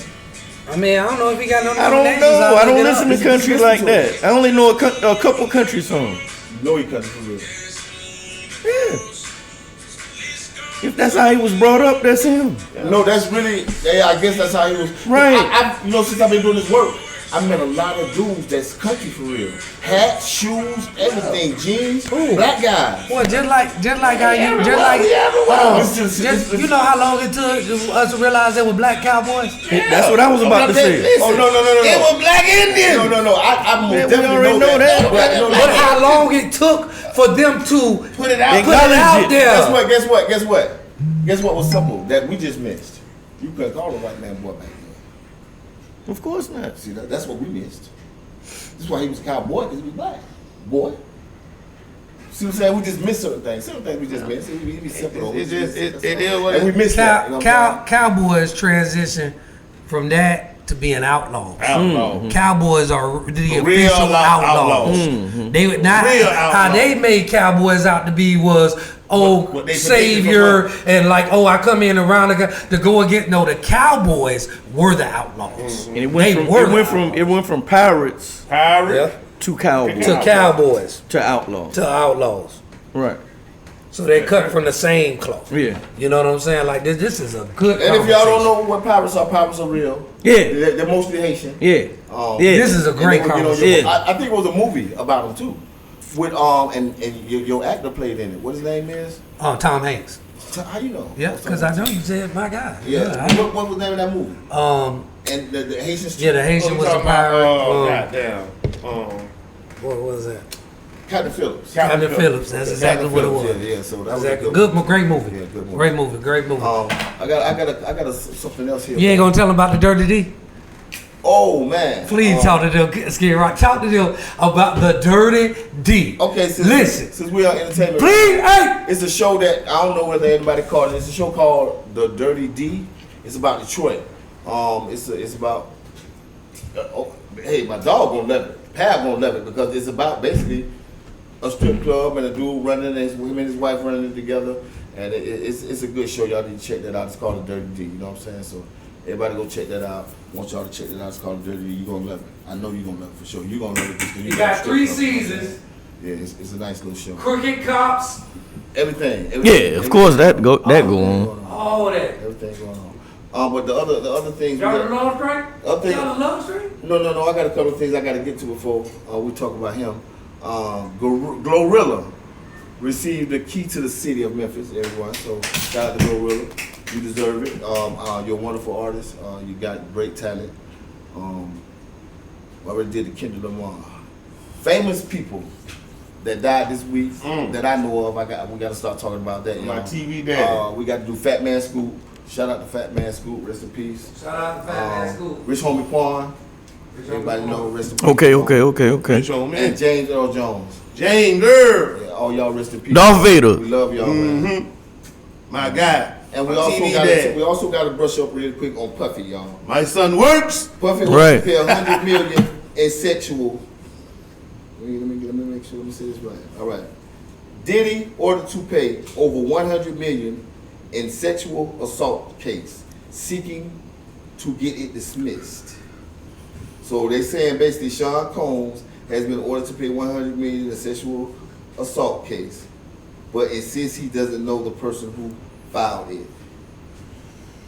I mean, I don't know if he got no I don't know. I don't listen to country like that. I only know a couple country songs. You know he country for real. Yeah. If that's how he was brought up, that's him. No, that's really, I guess that's how he was. Right. I since I've been doing this work, I met a lot of dudes that's country for real. Hats, shoes, everything, jeans, black guys. Well, just like how you, you know how long it took us to realize they were black cowboys? Yeah. That's what I was about to say. Listen, no. They were black Indians. No. I most definitely already know that. But how long it took for them to put it out there? Guess what was simple that we just missed? You couldn't call a white man boy back then. Of course not. See, that's what we missed. That's why he was a cowboy, because he was black. Boy. See what I'm saying? We just missed certain things. Certain things we just missed. We be simple. It is what and we missed that. You know Cowboys transition from that to being outlaws. Outlaw. Cowboys are the real official outlaws. They would not how they made Cowboys out to be was what savior and like I come in around to go against. No, the Cowboys were the outlaws. And it went from pirates to cowboys to cowboys to outlaws to outlaws. Right. So they cut from the same cloth. Yeah. You know what I'm saying? Like this is a good. And if y'all don't know what pirates are real. Yeah. They're mostly Haitian. Yeah. This is a great conversation. I think it was a movie about them too. With and your actor played in it. What his name is? Tom Hanks. How you know? Yeah, because I know you said my guy. Yeah. What was the name of that movie? And the Haitian. Yeah, the Haitian was a pirate. Goddamn. What was that? Captain Phillips. Captain Phillips. That's exactly what it was. Yeah. So that was exactly. Great movie. Great movie. Great movie. I got something else here. You ain't gonna tell them about the Dirty D? Oh man! Please talk to them, Skid Rock. Talk to them about the Dirty D. Okay, since we are entertainment, please, hey, it's a show that I don't know whether anybody called it. It's a show called The Dirty D. It's about Detroit. It's about. Hey, my dog gonna love it. Pab gonna love it because it's about basically a strip club and a dude running it, him and his wife running it together, and it's a good show. Y'all need to check that out. It's called The Dirty D. You know what I'm saying? So everybody go check that out. I want y'all to check that out. It's called The Dirty D. You gonna love it. I know you gonna love it for sure. You gonna love it because you got 3 seasons. Yeah, it's a nice little show. Crooked Cops. Everything. Yeah, of course that go on. All that. Everything going on. But the other things. Y'all the love straight? Y'all the love straight? No. I got a couple of things I got to get to before we talk about him. Glorilla received the key to the city of Memphis, everyone. So shout out to Glorilla. You deserve it. You're a wonderful artist. You got great talent. Already did the Kendrick Lamar. Famous people that died this week that I know of. We got to start talking about that. My TV dad. We got to do Fat Man Scoop. Shout out to Fat Man Scoop. Rest in peace. Shout out to Fat Man Scoop. Rich Homie Quan. Everybody know. Rest in peace. Okay. Rich homie. And James Earl Jones. James Earl. Yeah, all y'all rest in peace. Darth Vader. We love y'all, man. My guy. And we also got to brush up real quick on Puffy, y'all. My son works. Puffy wants to pay $100 million in sexual. Let me make sure. Let me say this right. All right. Diddy ordered to pay over $100 million in sexual assault case, seeking to get it dismissed. So they saying basically Sean Combs has been ordered to pay $100 million in a sexual assault case, but insists he doesn't know the person who filed it.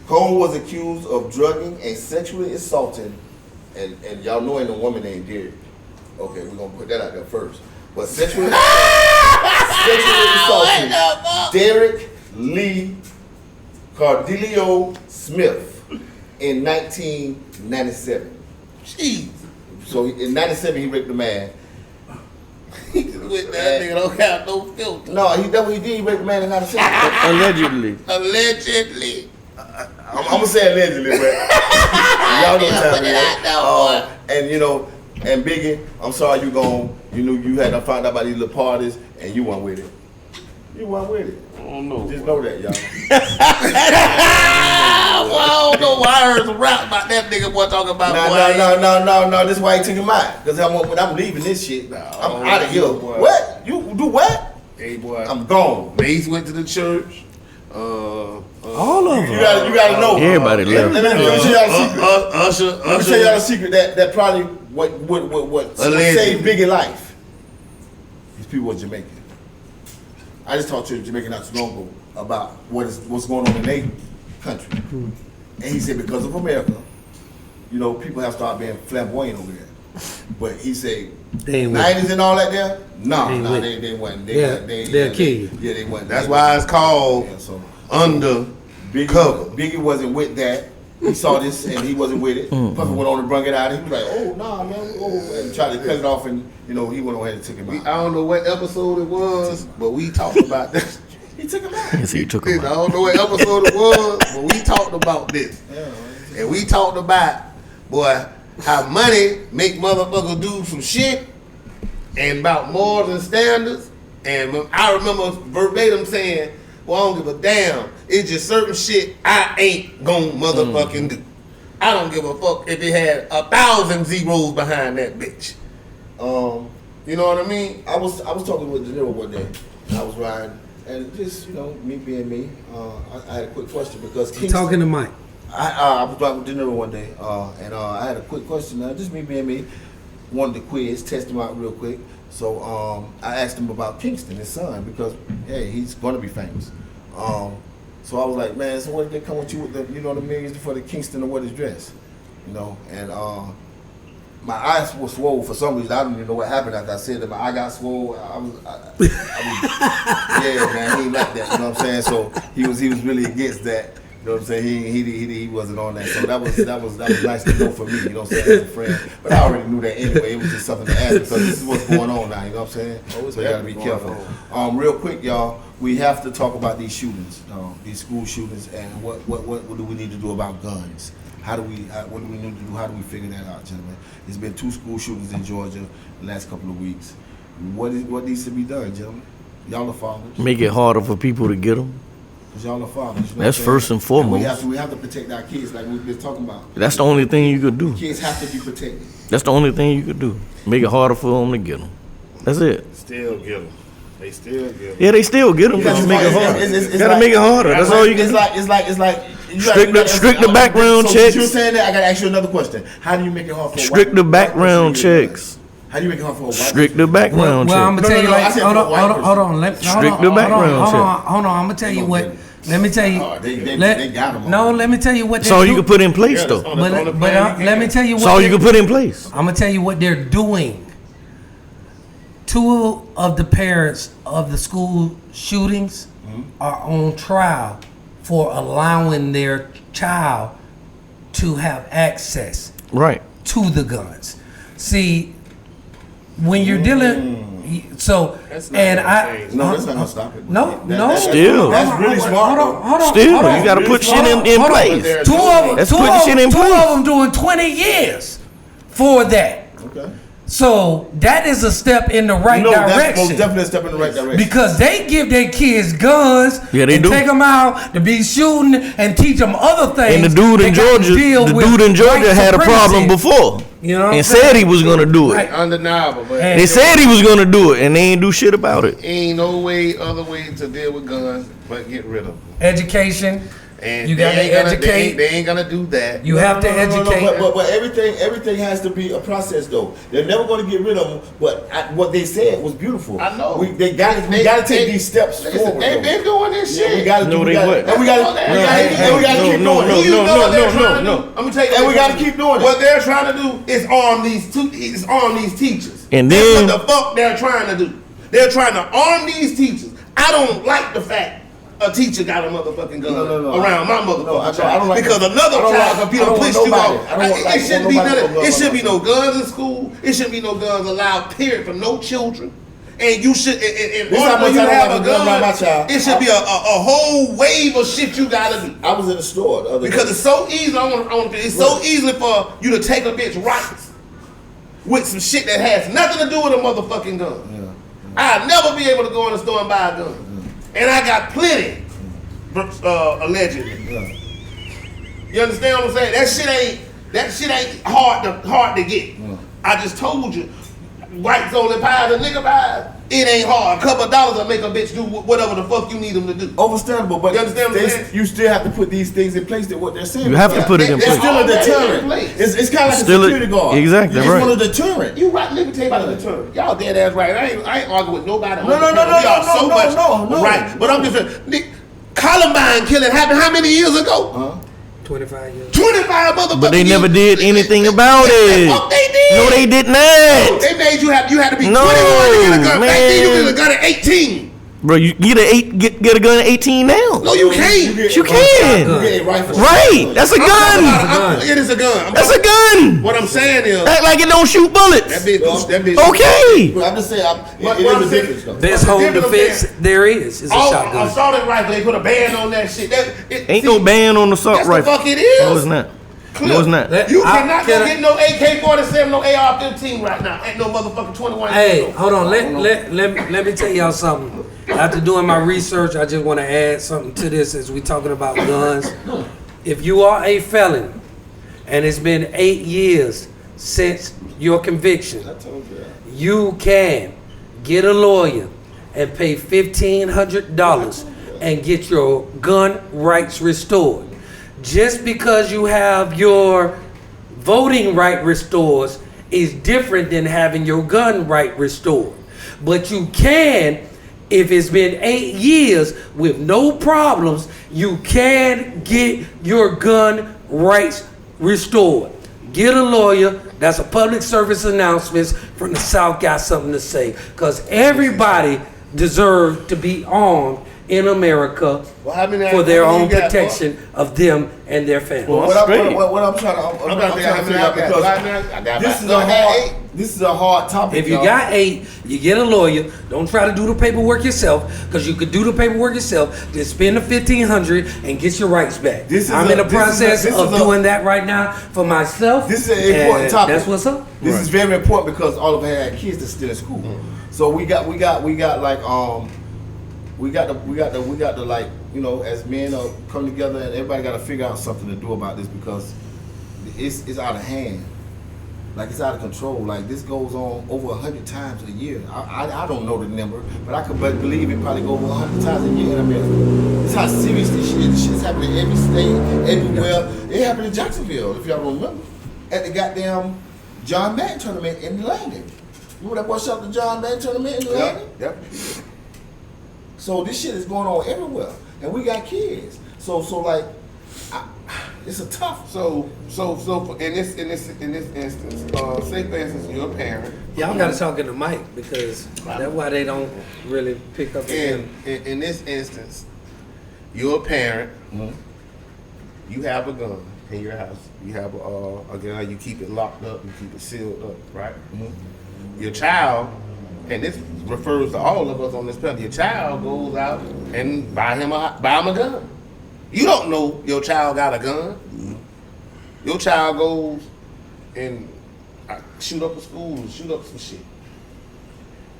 Combs was accused of drugging and sexually assaulting, and y'all know ain't a woman named Derek. Okay, we're gonna put that out there first. But sexually assaulting Derek Lee Cardillo Smith in 1997. Jeez. So in 97 he raped a man. That nigga don't have no filter. No, he did. He raped a man in 97. Allegedly. Allegedly. I'm gonna say allegedly, but y'all know time. And you know, and Biggie, I'm sorry you had to find out about these little parties and you weren't with it. You weren't with it. I don't know. Just know that, y'all. Well, I don't know why I heard some rap about that nigga boy talking about No. This is why he took him out. Because I'm leaving this shit. I'm out of here. Boy. What? You do what? Hey boy. I'm gone. Mace went to the church. All of them. You gotta know. Everybody left. Let me tell y'all a secret. Usher. Let me tell y'all a secret that probably what saved Biggie life. These people were Jamaican. I just talked to a Jamaican not too long ago about what's going on in their country. And he said because of America, you know, people have started being flamboyant over there. But he said, 90s and all that there? No, they wasn't. They'll kill you. Yeah, they wasn't. That's why it's called Under Cover. Biggie wasn't with that. He saw this and he wasn't with it. Puffy went on and brung it out. And he was like, oh, nah, man. And tried to cut it off and, you know, he went on ahead and took him out. I don't know what episode it was, but we talked about this. He took him out. Yes, he took him I out. don't know what episode it was, but we talked about this. And we talked about, boy, how money make motherfuckers do some shit and about morals and standards. And I remember verbatim saying, well, I don't give a damn. It's just certain shit I ain't gonna motherfucking do. I don't give a fuck if it had 1,000 zeros behind that bitch. You know what I mean? I was talking with De Niro one day. I was riding, and just, you know, me being me, I had a quick question because Talking to Mike. I was driving with De Niro one day, and I had a quick question. Just me being me, wanted to quiz, test him out real quick. So I asked him about Kingston, his son, because hey, he's gonna be famous. So I was like, man, so what did they come with you with the, you know, the millions for the Kingston or what is dress, you know? And my eyes were swole for some reason. I don't even know what happened after I said that. My eye got swole. I was yeah, man, he ain't like that. You know what I'm saying? So he was really against that. You know what I'm saying? He wasn't on that. So that was nice to know for me. You know what I'm saying? As a friend, but I already knew that anyway. It was just something to ask because this is what's going on now. You know what I'm saying? So you gotta be careful. Real quick, y'all. We have to talk about these shootings, these school shootings, and what do we need to do about guns? What do we need to do? How do we figure that out, gentlemen? There's been 2 school shootings in Georgia the last couple of weeks. What needs to be done, gentlemen? Y'all are fathers. Make it harder for people to get them. Because y'all are fathers. You know That's what I'm saying? first and foremost. We have to protect our kids like we've been talking about. That's the only thing you could do. Kids have to be protected. That's the only thing you could do. Make it harder for them to get them. That's it. Still get them. They still get them. Yeah, they still get them, but you make it harder. You gotta make it harder. That's all you can do. It's like Strict the background checks. You're saying that, I gotta ask you another question. How do you make it hard for Strict the background checks. How do you make it hard for a white Strict the background Well, I'm check. gonna tell you I like, said hold for a white on. Strict the background check. Hold on. I'm gonna tell you what. Let me tell you. They got them. No, let me tell you what. That's all you can put in place, though. But let me tell you what. That's all you can put in place. I'm gonna tell you what they're doing. 2 of the parents of the school shootings are on trial for allowing their child to have access Right. to the guns. See, when you're dealing, so That's not and gonna I change. No, that's not gonna stop it. no. Still. That's really smart. Hold on. Still, hold on. you gotta put shit in Hold on. place. Two of Let's them, put the shit in two place. of them doing 20 years for that. Okay. So that is a step in the right That's most direction. definitely a step in the right direction. Because they give their kids guns Yeah, they and do. take them out to be shooting and teach them other things. And the dude that in got to Georgia, deal with white had a problem supremacy. before, You know what I'm and saying? said he was gonna do it. Right. Undeniable, but And- They said he was gonna do it, and they ain't do shit about it. ain't no other way to deal with guns but get rid of them. Education. And You they gotta ain't gonna- educate. They ain't gonna do that. You have to educate. But everything has to be a process though. They're never going to get rid of them. But what they said was beautiful. I know. We got to take these steps forward. They've been doing this Yeah, shit. we got to No, do. they wouldn't. And we got to keep doing it. You know what they're trying to do. no. I'm gonna tell you. And we got to keep doing it. What they're trying to do is arm these teachers. And That's then- what the fuck they're trying to do. They're trying to arm these teachers. I don't like the fact a teacher got a motherfucking gun No. around my motherfucking I don't like because that. another I don't child like- can I don't push want you nobody. off. I don't want- It shouldn't be nobody none. to go It shouldn't be no up. guns in school. It shouldn't be no guns allowed. Period for no children. And you should, in This order how for much you I to don't have like a a gun around my gun, child. it should be a whole wave of shit you gotta do. I was in the store the other Because day. it's so easy. It's so easy for you to take a bitch rights with some shit that has nothing to do with a motherfucking gun. I'll never be able to go in the store and buy a gun, and I got plenty. Allegedly, you understand what I'm saying? That shit ain't hard to get. I just told you, whites only pies and nigga pies. It ain't hard. A couple of dollars will make a bitch do whatever the fuck you need them to do. Understandable, but You understand what I'm saying? you still have to put these things in place that what they're saying. You have to put it in It's place. still a Already in deterrent. place. It's kind of like Still a a- security guard. exactly, It's right. one of the deterrent. You right? Let me tell you about the deterrent. Y'all dead ass right. I ain't arguing with nobody. No, no, no, no, We are no, so no, much no. right. But I'm just saying, Columbine killing happened how many years ago? 25 years. 25 motherfuckers. But they never did anything about it. Fuck they did. No, they did not. They made you had to be 21 No, to get a gun. Back then you man. get a gun at 18. Bro, you get a gun at 18 now. No, you can't. You can. You get a rifle. Right, that's a gun. It is a gun. That's a gun. What I'm saying is Act like it don't shoot bullets. that bitch. Okay. But I'm just saying, What it I'm is a saying- difference though. Best home difference defense there. there is a shotgun. Assault rifle. They put a ban on that shit. Ain't no ban on the assault That's rifle. the fuck it is. No, it's not. No, it's not. Let- You I- cannot can go I- get no AK-47, no AR-15 right now. Ain't no motherfucking 21. Hey, hold on. Let me tell y'all something. After doing my research, I just want to add something to this as we talking about guns. If you are a felon and it's been 8 years since your conviction, you can get a lawyer and pay $1,500 and get your gun rights restored. Just because you have your voting right restored is different than having your gun right restored. But you can, if it's been 8 years with no problems, you can get your gun rights restored. Get a lawyer. That's a public service announcement from the South. Got something to say. Because everybody deserves to be armed in America for their own protection of them and their families. What I'm trying to figure out because this is a hard topic. If you got 8, you get a lawyer. Don't try to do the paperwork yourself, because you could do the paperwork yourself. Then spend the $1,500 and get your rights back. I'm in the process of doing that right now for myself. This is an important topic. That's what's up. This is very important because all of us had kids that's still in school. So we got like we got the like as men come together and everybody got to figure out something to do about this because it's out of hand. Like it's out of control. Like this goes on over 100 times a year. I don't know the number, but I could believe it probably go over 100 times a year in America. This how serious this shit is. This shit's happening in every state, everywhere. It happened in Jacksonville, if y'all remember, at the goddamn John Madden tournament in Landon. Remember that boy shot the John Madden tournament in Landon? Yep. So this shit is going on everywhere, and we got kids. So like. It's a tough. So in this instance, say for instance you're a parent. Y'all gotta talk in the mic because that's why they don't really pick up. In this instance, you're a parent. Mm-hmm. You have a gun in your house. You have a gun. You keep it locked up. You keep it sealed up, right? Mm-hmm. Your child, and this refers to all of us on this panel. Your child goes out and buy him a gun. You don't know your child got a gun. Mm-hmm. Your child goes and shoot up a school, shoot up some shit.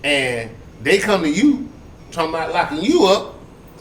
And they come to you talking about locking you up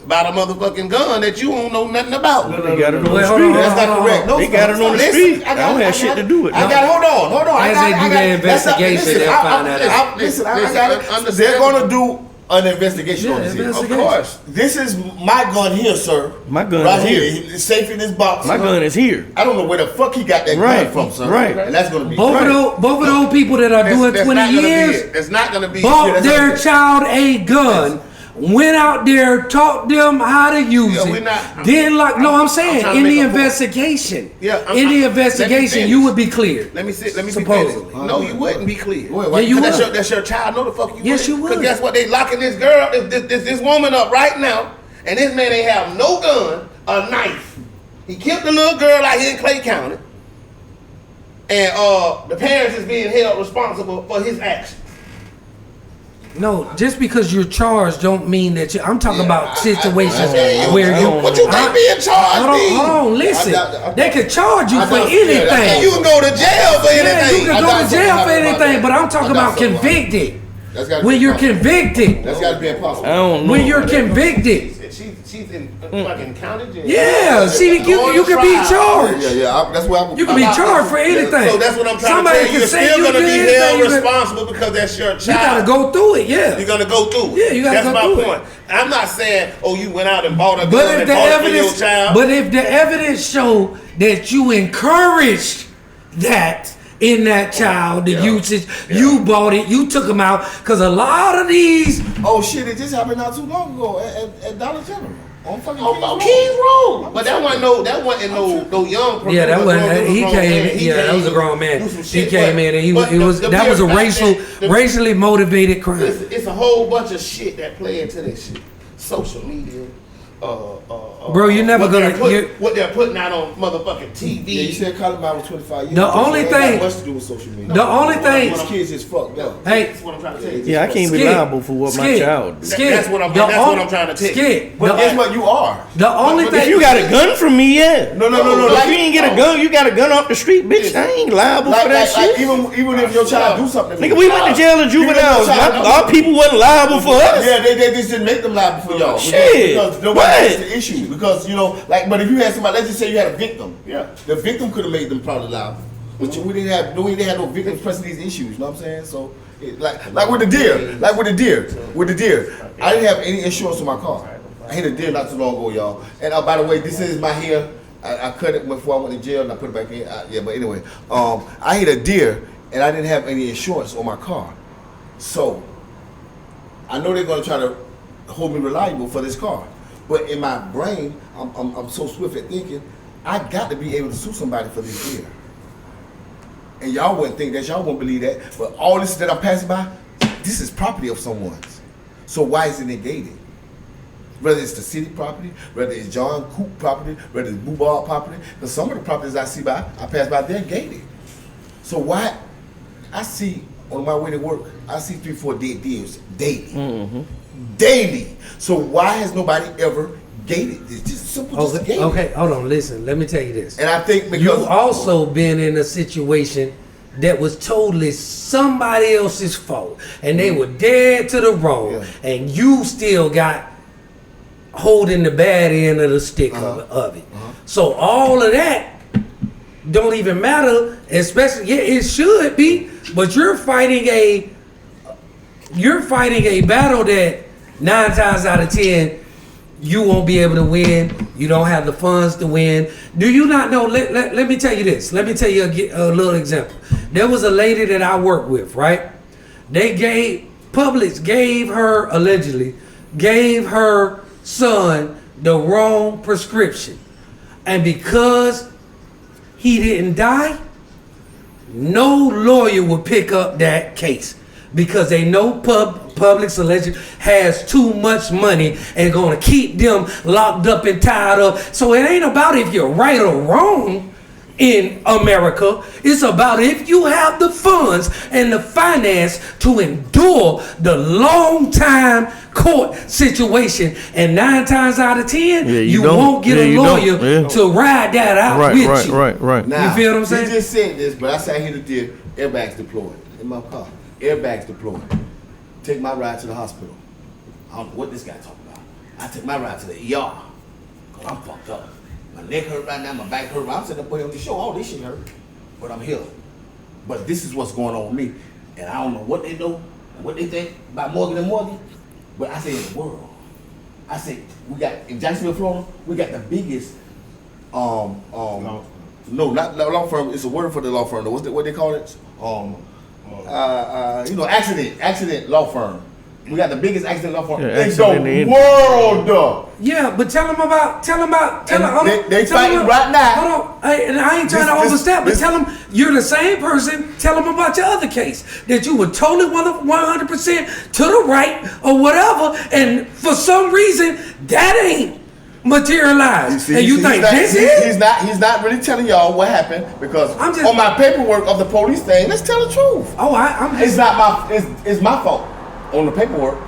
about a motherfucking gun that you don't know nothing about. They got it on the Wait, street. That's not correct. No, They got it on the street. I don't have shit to do with it. I got hold on. As they do their investigation, they'll find that out. Listen, I got it. They're gonna do an investigation on this. investigation. Of course. This is my gun here, sir. My gun right is here. It's safe in this box. My gun is here. I don't know where the fuck he got that Right, gun from, sir. right. And that's gonna be Both of those people that are doing 20 years It's not gonna be. bought their child a gun. Went out there, taught them how to use Yeah, it. we're not- Then, like, no, I'm saying trying to in make the a point. investigation, Yeah, in the let me investigation, finish. you would be clear. Let me be Supposedly. finished. No, you wouldn't be clear. Wait, Yeah, you That's would. your child. No, the fuck you Yes, you would. Because guess what? They locking this girl, this woman up right now, and this man ain't have no gun, a knife. He killed the little girl out here in Clay County, and the parents is being held responsible for his actions. No, just because you're charged don't mean that I'm talking about situations where you. What you think being charged mean? Hold on, listen. They could charge you for anything. You can go to jail for Yeah, anything. you can go to jail for anything, but I'm talking about convicted. That's gotta When be you're impossible. convicted. That's gotta be impossible. I don't know. When you're convicted. She's in fucking county jail. Yeah, see, you can be charged. Yeah. That's where I'm. You can be charged for anything. So that's what I'm trying Somebody to tell you. You're can say still you going to did be anything, held you can- responsible because that's your child. You gotta go through it, yeah. You're going to go through it. Yeah, you gotta that's go my through it. point. I'm not saying, oh, you went out and bought a But gun if and the bought it for your evidence, child. but if the evidence show that you encouraged that in that child, the usage, you bought it, you took them out, because a lot of these. Oh shit! It just happened not too long ago at Dollar General on fucking Oh, Keys Keys Road. Road. But that wasn't no young person. Yeah, that was wasn't. He grown came. man. Yeah, that was a grown man. do some He shit, came in and he but was. the That was a mere fact racially motivated crime. It's a whole bunch of shit that play into this shit. Social media. Bro, you're never what they're putting out on motherfucking TV. Yeah, you said Columbine was 25 years. The old, only so it ain't thing- got much to do with social media. The only thing. These kids is fucked up. Hey, That's what I'm trying to tell you. Yeah, I can't be Skid. liable for what my Skid. child do. Skid. That's what I'm The trying to tell you. Skid. But guess what? You are. The only But thing. If you got a gun from me, yeah. No. If you ain't get a gun, you got a gun off the street, bitch. I ain't liable for that shit. Even if your child do something. Nigga, we went to jail and juveniles. Our people wasn't liable for us. Yeah, they just didn't make them liable for y'all. Shit. Because nobody What? has the issue. Because, but if you had somebody, let's just say you had a victim. Yeah. The victim could have made them probably liable. But we didn't have no victims pressing these issues, you know what I'm saying? So, like with the deer, I didn't have any insurance on my car. I hit a deer not too long ago, y'all. And by the way, this is my hair. I cut it before I went to jail and I put it back in. But anyway, I hit a deer and I didn't have any insurance on my car. So, I know they're going to try to hold me reliable for this car. But in my brain, I'm so swift at thinking, I got to be able to sue somebody for this deer. And y'all wouldn't think that, y'all wouldn't believe that. But all this that I'm passing by, this is property of someone's. So why is it negated? Whether it's the city property, whether it's John Coop property, whether it's Boubard property, because some of the properties I pass by, they're gated. So why? I see on my way to work, I see 3-4 dead deers daily. Mm-hmm. Daily. So why has nobody ever gated? It's just simple. Just gated. Okay, hold on, listen, let me tell you this. And I think because You've also been in a situation that was totally somebody else's fault, and they were dead to the road, and you still got holding the bad end of the stick of it. So all of that don't even matter, especially it should be, but you're fighting a battle that 9 times out of 10 you won't be able to win. You don't have the funds to win. Do you not know? Let me tell you this. Let me tell you a little example. There was a lady that I worked with, right? Publix allegedly gave her son the wrong prescription. And because he didn't die, no lawyer would pick up that case. Because they know Publix allegedly has too much money and gonna keep them locked up and tied up. So it ain't about if you're right or wrong in America. It's about if you have the funds and the finance to endure the long time court situation. And 9 times out of 10, you won't get a lawyer to ride that out with you. Right. Now, you feel what I'm saying? He just said this, but I sat here today, airbags deployed in my car. Airbags deployed. Take my ride to the hospital. I don't know what this guy talking about. I took my ride to the ER. Cause I'm fucked up. My neck hurt right now, my back hurt. I'm sitting up on the show, all this shit hurt. But I'm healed. But this is what's going on with me. And I don't know what they know and what they think about Morgan & Morgan. But I say in the world. I say we got in Jacksonville, Florida, we got the biggest no, not law firm, it's a word for the law firm. What they call it? Accident law firm. We got the biggest accident law firm in the world. Yeah, but tell them about. They fighting right now. Hold on, and I ain't trying to overstep, but tell them you're the same person. Tell them about your other case that you were totally 100% to the right or whatever, and for some reason that ain't materialized. And you think this is? He's not really telling y'all what happened because on my paperwork of the police thing, let's tell the truth. Oh, it's my fault on the paperwork.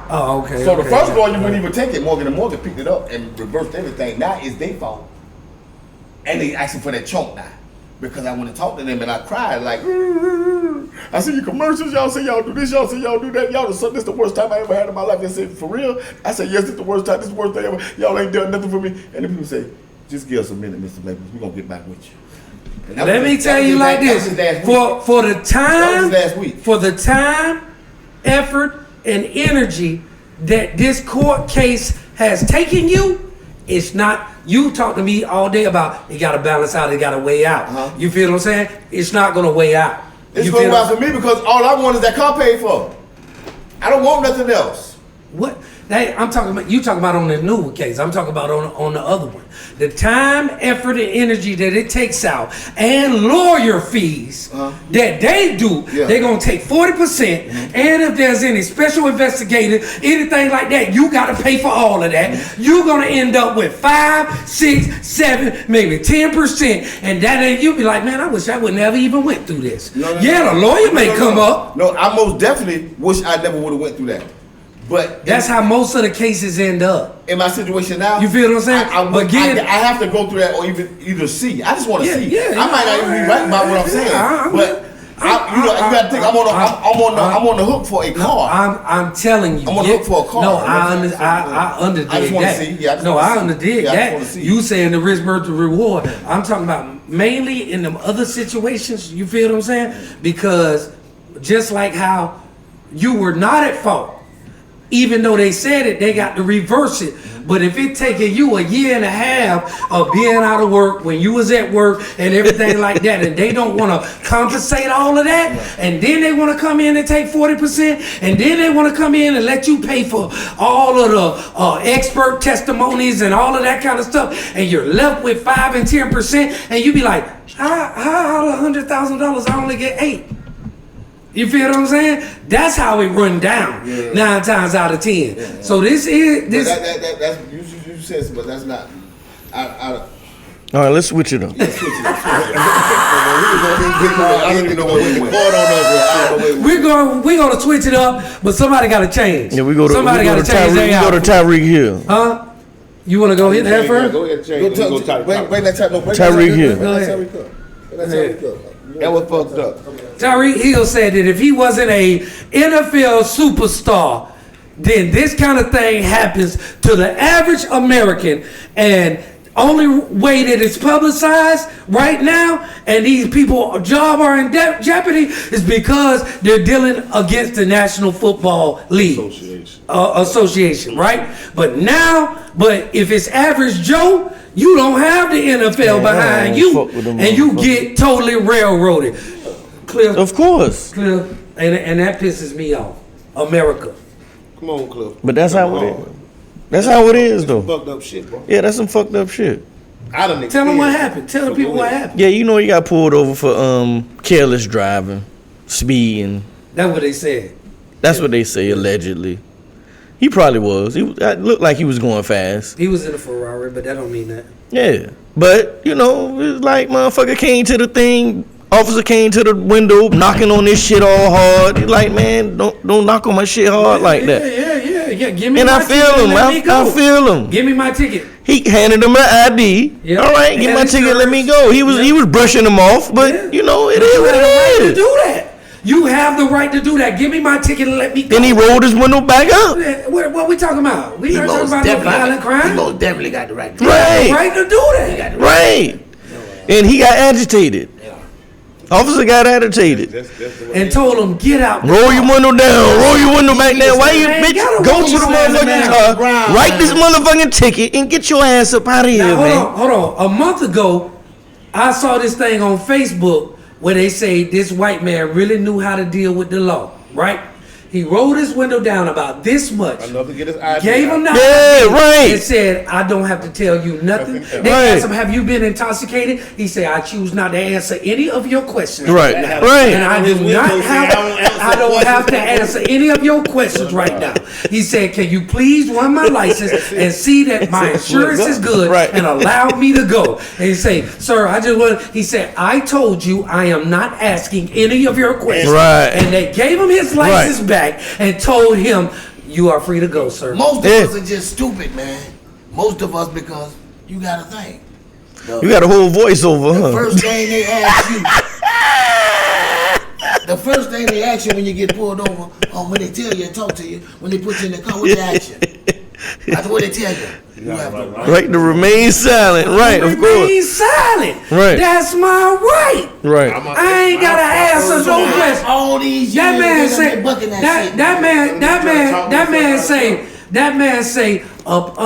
Oh, okay. So the first lawyer wouldn't even take it. Morgan & Morgan picked it up and reversed everything. Now it's their fault. And they asking for that chunk now. Because I went and talked to them and I cried like, I see your commercials, y'all say y'all do this, y'all say y'all do that. Y'all, this is the worst time I ever had in my life. They said, for real? I said, yes, this is the worst time, this is the worst thing ever. Y'all ain't done nothing for me. And the people say, just give us a minute, Mr. Labels. We're going to get back with you. Let me tell you like this. For the time, effort, and energy that this court case has taken you, it's not. You talk to me all day about it got to balance out, it got to weigh out. You feel what I'm saying? It's not going to weigh out. It's going to weigh out for me because all I want is that car paid for. I don't want nothing else. What? I'm talking about. You talking about on the new case. I'm talking about on the other one. The time, effort, and energy that it takes out, and lawyer fees that they do. They're gonna take 40%. And if there's any special investigator, anything like that, you got to pay for all of that. You're gonna end up with 5, 6, 7, maybe 10%, and that ain't. You be like, man, I wish I would never even went through this. The lawyer may come up. No, I most definitely wish I never would have went through that. But that's how most of the cases end up. In my situation now, you feel what I'm saying? I have to go through that or either see. I just want to see. I might not even be right about what I'm saying, but you got to think I'm on the hook for a car. I'm telling you, I'm on the hook for a car. No, I underdid I just want to see. I underdid that. You saying the risk versus reward? I'm talking about mainly in them other situations. You feel what I'm saying? Because just like how you were not at fault. Even though they said it, they got to reverse it. But if it taking you 1.5 years of being out of work when you was at work and everything like that, and they don't want to compensate all of that, and then they want to come in and take 40%, and then they want to come in and let you pay for all of the expert testimonies and all of that kind of stuff, and you're left with 5 and 10%, and you be like, how $100,000 I only get 8? You feel what I'm saying? That's how it run down 9 times out of 10. So this is this. That's you said, but that's not. All right, let's switch it up. I don't even know what we're gonna switch it up, but somebody got to change. Yeah, somebody got to change. We go to Tyreek Hill. Huh? You want to go hit that first? Go ahead, change. Bring that Tyreek Hill. Go ahead. That was fucked up. Tyreek Hill said that if he wasn't a NFL superstar, then this kind of thing happens to the average American, and only way that it's publicized right now and these people job are in jeopardy is because they're dealing against the National Football League Association, right? But if it's average Joe, you don't have the NFL behind you, and you get totally railroaded. Cliff, of course, Cliff, and that pisses me off. America. Come on, Cliff. But that's how it is. That's how it is, though. Fucked up shit, bro. Yeah, that's some fucked up shit. Tell them what happened. Tell the people what happened. Yeah, you know he got pulled over for careless driving, speeding. That's what they said. That's what they say allegedly. He probably was. It looked like he was going fast. He was in a Ferrari, but that don't mean that. Yeah, but you know, it's like motherfucker came to the thing. Officer came to the window, knocking on this shit all hard. He's like, man, don't knock on my shit hard like that. Yeah. Give me and my I feel him. I feel him. Give me my ticket. He handed him an ID. Yep. All right, give my ticket. Let me go. He was brushing him off, but you know it is what it is. To do that. You have the right to do that. Give me my ticket and let me go. Then he rolled his window back up. What we talking about? We not talking about no violent crime. He most definitely got the right to do that. He got the right to do that. Right. And he got agitated. Officer got agitated and told him, get out. Roll your window down. Roll your window back down. Why you bitch? Go to the motherfucking car. Write this motherfucking ticket and get your ass up out of here, man. Hold on. A month ago, I saw this thing on Facebook where they say this white man really knew how to deal with the law, right? He rolled his window down about this much. Enough to get his ID. Gave him that. Yeah, right. And said, I don't have to tell you nothing. They asked him, have you been intoxicated? He said, I choose not to answer any of your questions. Right. And I don't have to answer any of your questions right now. He said, can you please run my license and see that my insurance is good and allow me to go? And he said, sir, he said, I told you I am not asking any of your questions. Right. And they gave him his license back and told him, you are free to go, sir. Most of us are just stupid, man. Most of us, because you gotta think. You got a whole voiceover, huh? First thing they ask you. The first thing they ask you when you get pulled over, or when they tell you and talk to you, when they put you in the car, what they ask you? That's what they tell you. You have the right to remain silent. Right, of course. Remain silent. Right. That's my right. Right. I ain't gotta answer no questions. All these years, that man say up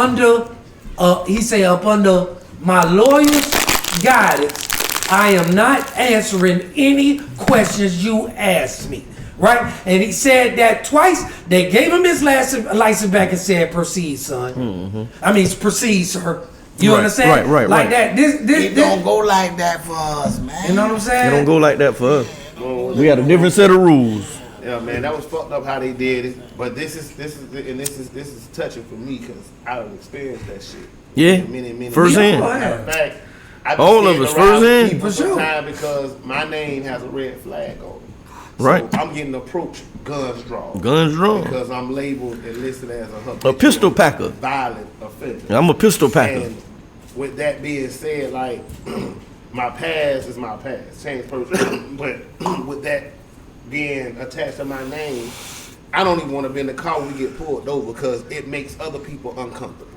under my lawyer's guidance, I am not answering any questions you asked me. Right? And he said that twice. They gave him his license back and said, proceed, son. Mm-hmm. I mean, proceed, sir. You understand? Right. Like that. It don't go like that for us, man. You know what I'm saying? It don't go like that for us. We got a different set of rules. Yeah, man, that was fucked up how they did it. But this is touching for me because I have experienced that shit. Yeah. Many. Firsthand. In fact, all of us firsthand. For some time because my name has a red flag on it. Right. So I'm getting approached guns drawn. Because I'm labeled and listed as a pistol packer. Violent offender. I'm a pistol packer. And with that being said, like, my past is my past. Changed person. But with that being attached to my name, I don't even want to be in the car when we get pulled over because it makes other people uncomfortable.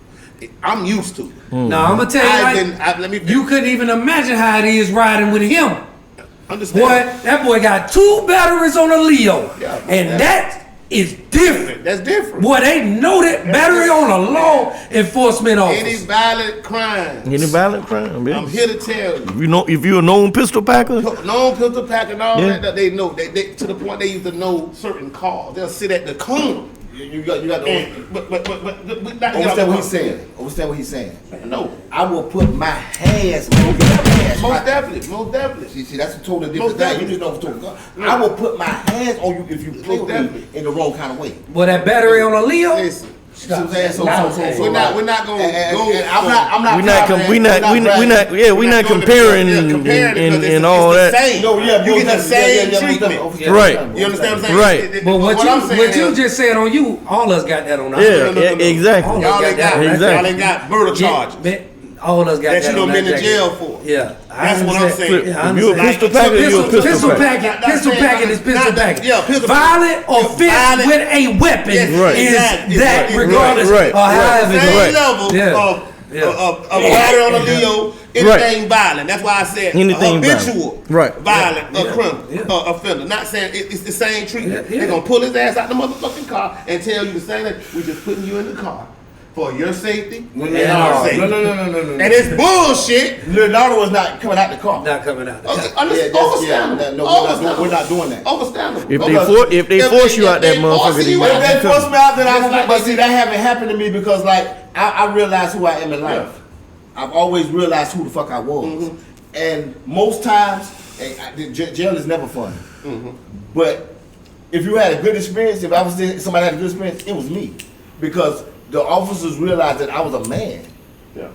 I'm used to it. No, I'm going to tell you, you couldn't even imagine how it is riding with him. Understand. Boy, that boy got 2 batteries on a Leo, and that is different. That's different. Boy, they know that battery on a law enforcement officer. Any violent crime. Man. I'm here to tell you. If you're a known pistol packer. Known pistol packer and all that they know. They to the point they used to know certain cars. They'll sit at the corner. You got understand what he's saying. Understand what he's saying. No. I will put my hands on your ass. Most definitely. See, that's a totally different thing. You just know what I'm talking. I will put my hands on you if you play with me in the wrong kind of way. Well, that battery on a Leo? Listen. So we're not going to go. We're not comparing and all that. You get the same treatment. Right. You understand what I'm saying? Right. But what you just said on you, all us got that on us. Yeah, exactly. Y'all ain't got murder charges. all of us got that you on done been in jacket. jail for. Yeah, That's what I'm saying. Yeah, You a pistol packer, you a pistol packer. Pistol packing is pistol packing. Yeah, pistol Violent offense with a weapon Yes, is exactly. that Right, regardless right, of however it Same goes. level Yeah. of battery on a Leo, anything violent. That's why I said Anything habitual violent. Right. violent Yeah. criminal offender. Not saying it's the same treatment. Yeah. They're gonna pull his ass out the motherfucking car and tell you the same thing. We just putting you in the car for your safety and our safety. No. And it's bullshit. Leonardo was not coming out the car. Not coming out. Overstandable. We're not doing that. Overstandable. If they force you out that motherfucker, force then you you out got If they to force me out, then Just I like but they see, did. that haven't happened to me because, like, I realized who I am in life. I've always realized who the fuck I was. And most times, jail is never fun. But if you had a good experience, if I was there, somebody had a good experience, it was me. Because the officers realized that I was a man. Yeah.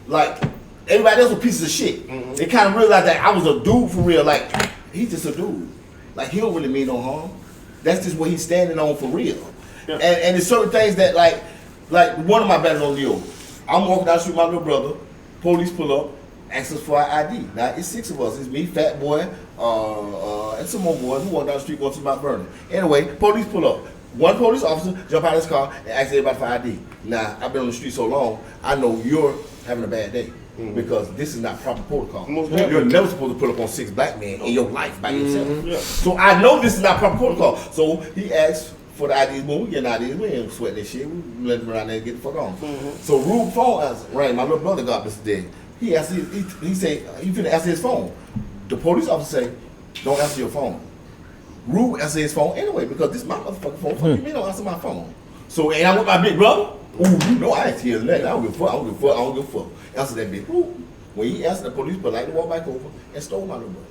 Like, everybody else was pieces of shit. They kind of realized that I was a dude for real. Like, he's just a dude. Like, he don't really mean no harm. That's just what he's standing on for real. Yeah. And there's certain things that, like one of my battles on Leo. I'm walking down the street with my little brother. Police pull up, ask us for our ID. Now, it's 6 of us. It's me, Fat Boy, and some more boys who walk down the street going to Mount Vernon. Anyway, police pull up. One police officer jump out of his car and ask everybody for ID. Now, I've been on the street so long, I know you're having a bad day. Because this is not proper protocol. Most You're definitely. never supposed to put up on 6 black men in your life by yourself. Yeah. So I know this is not proper protocol. So he asked for the IDs. When we get IDs, we ain't sweat this shit. We let him around there and get the fuck on. So Rube phone rang. My little brother got this day. He asked, he said, he finna answer his phone. The police officer say, don't answer your phone. Rube answer his phone anyway because this is my motherfucking phone. Fuck you mean don't answer my phone? So and I with my big brother. Ooh, you know I ain't here nothing. I don't give a fuck. I don't give a fuck. Answer that bitch. Ooh. When he answered, the police politely walked back over and stole my little brother.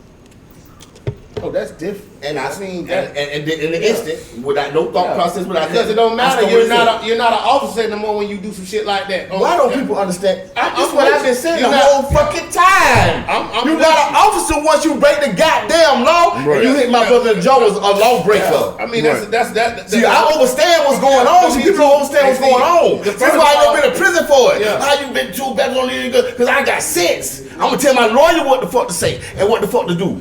Oh, that's different. And I seen that. And in the instant, without no thought process, without Because it don't matter. You're not an officer anymore when you do some shit like that. Why don't people understand? That's I'm what I've with been you. saying You're the not- whole fucking time. I'm You with got an officer once you break the goddamn law, and you hit my brother Joe was a lawbreaker. I mean, that's that. See, I understand what's going on. See, people don't understand what's going on. The That's first why I part- ain't been to prison for it. Yeah. How you been 2 battles on the because I got sense. I'm gonna tell my lawyer what the fuck to say and what the fuck to do.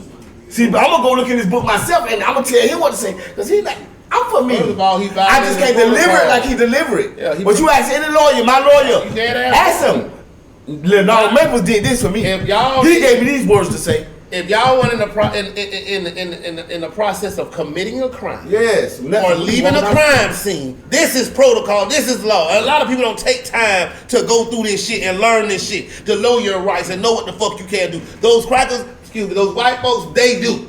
See, but I'm gonna go look in this book myself and I'm gonna tell him what to say because he's like, I'm for me. First of all, he I just can't violated the deliver it protocol. like he deliver it. Yeah, he But you ask any lawyer, my lawyer, He dead ass. ask him. Leonardo Maples did this for me. If y'all- He gave me these words to say. If y'all want in the process of committing a crime, Yes. or leaving a crime scene, this is protocol, this is law. A lot of people don't take time to go through this shit and learn this shit, to know your rights and know what the fuck you can do. Those crackers, those white folks, they do.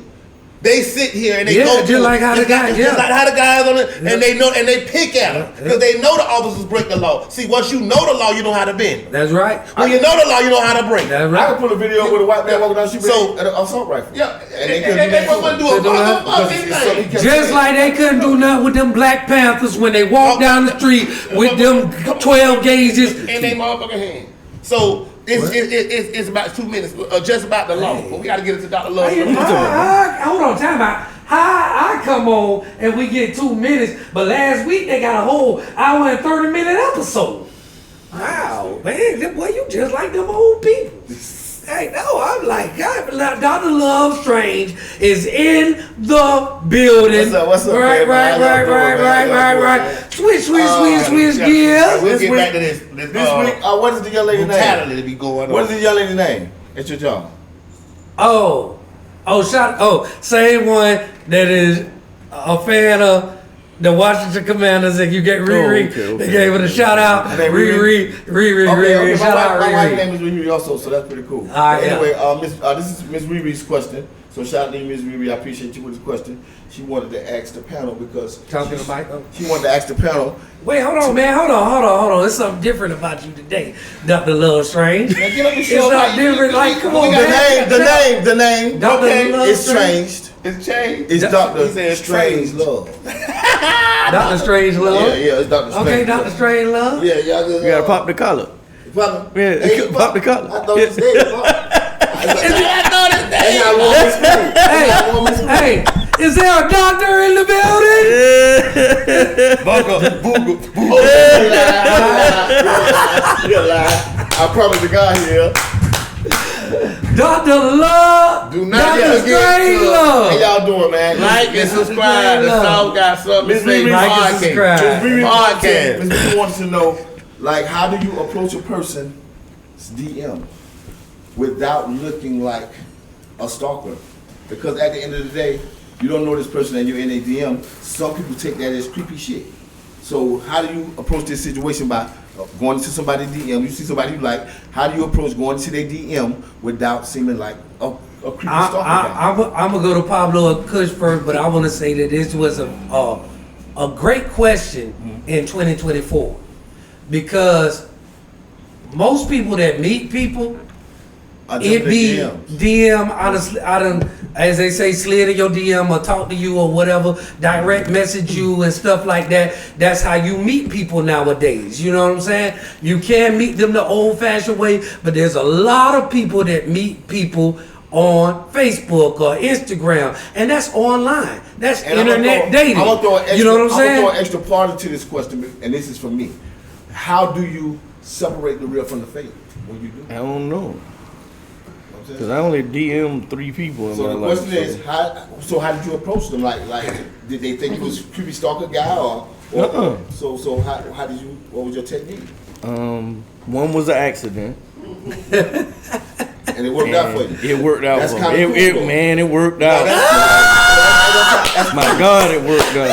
They sit here and they go just like how the guy, just like how the guys on it, and they know and they pick at them because they know the officers break the law. See, once you know the law, you know how to bend. That's right. When you know the law, you know how to break. That's I right. can put a video with a white man walking down the street So- with an assault rifle. Yeah, And they and couldn't do they that wouldn't to do him. a Because fucking it's something he thing. kept Just saying. like they couldn't do nothing with them Black Panthers when they walked down the street with them 12 gauges. in their motherfucking hand. So it's about 2 minutes, just about the law. But we got to get it to Dr. Love. Hold on, time out. I come on and we get 2 minutes, but last week they got a whole hour and 30-minute episode. Wow, man, boy, you just like them old people. Hey, no, I'm like, God, Dr. Love Strange is in the building. What's up, Right, man? How y'all doing, man? right. Switch Yeah, gears. We'll This get week- back to this. This week, what is the young lady's brutality name? to be going on. What is the young lady's name at your job? Same one that is a fan of the Washington Commanders, and you get Riri. okay. They gave it a shout out. Her name Riri. Shout out my wife's Riri. name is Riri also, so that's pretty cool. All right, Anyway, this is Miss Riri's question. So shout out to you, Miss Riri. I appreciate you with this question. She wanted to ask the panel because Talking to Mike. she wanted to ask the panel. Wait, hold on, man. Hold on. There's something different about you today, Dr. Love Strange. Now get up and It's show not how different. Like, come on, we man. got The name. Dr. Okay, Love it's Strange. changed. It's changed. It's Dr. He said Strange strange. Love. Dr. Strange Love. Yeah, it's Dr. Strange. Okay, Dr. Strange Love. Yeah, y'all just You gotta pop the collar. Pop Yeah, Hey, pop the collar. I thought it said pop. That's how I want Miss Riri. Hey, is there a doctor in the building? You're lying. I promise to God here. Dr. Love. Do not Dr. forget Love. How y'all doing, man? like and subscribe. The South got something to say. Like and subscribe. Podcast. Miss Riri wants to know, like, how do you approach a person's DM without looking like a stalker? Because at the end of the day, you don't know this person and you're in a DM. Some people take that as creepy shit. So how do you approach this situation by going into somebody's DM? You see somebody you like. How do you approach going into their DM without seeming like a creepy stalker? I'm gonna go to Pablo and Kush first, but I want to say that this was a great question in 2024 because most people that meet people, it be DM. Honestly, I done, as they say, slid in your DM or talk to you or whatever, direct message you and stuff like that. That's how you meet people nowadays. You know what I'm saying? You can meet them the old-fashioned way, but there's a lot of people that meet people on Facebook or Instagram, and that's online. That's And internet dating. I'm gonna throw an extra, you know what I'm saying? I'm gonna throw an extra part to this question, and this is for me. How do you separate the real from the fake when you do? I don't know. Because I only DM 3 people in So my the life. question is, how did you approach them? Like, did they think you was a creepy stalker guy, or so how did you? What was your technique? One was an accident. And it worked out for you. It worked out That's for kinda me. cool, though. Man, it worked out. That's My God, it worked out.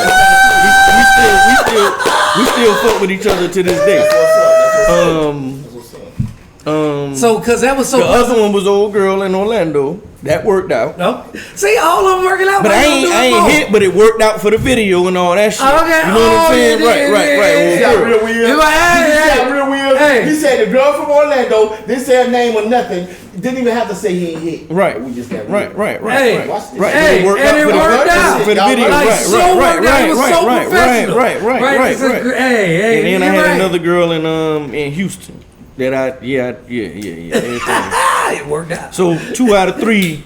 We still fuck with each other to this day. That's what's up. So, cause that was so. The other one was old girl in Orlando. That worked out. No, see, all of them working out. But I ain't hit, but it worked out for the video and all that shit. Okay. You know what I'm saying? Yeah, Right. He got real weird. You like, He got real weird. hey. He said the girl from Orlando didn't say her name or nothing. Didn't even have to say he ain't hit. Right. We just got Right. Hey. Watch this. Right. Hey, It worked and out it for the worked out. for the video. Like, so worked out. It was so professional. Right. It's a gr- Hey, And then I you're had right. another girl in Houston that everything. It worked out. So 2 out of 3.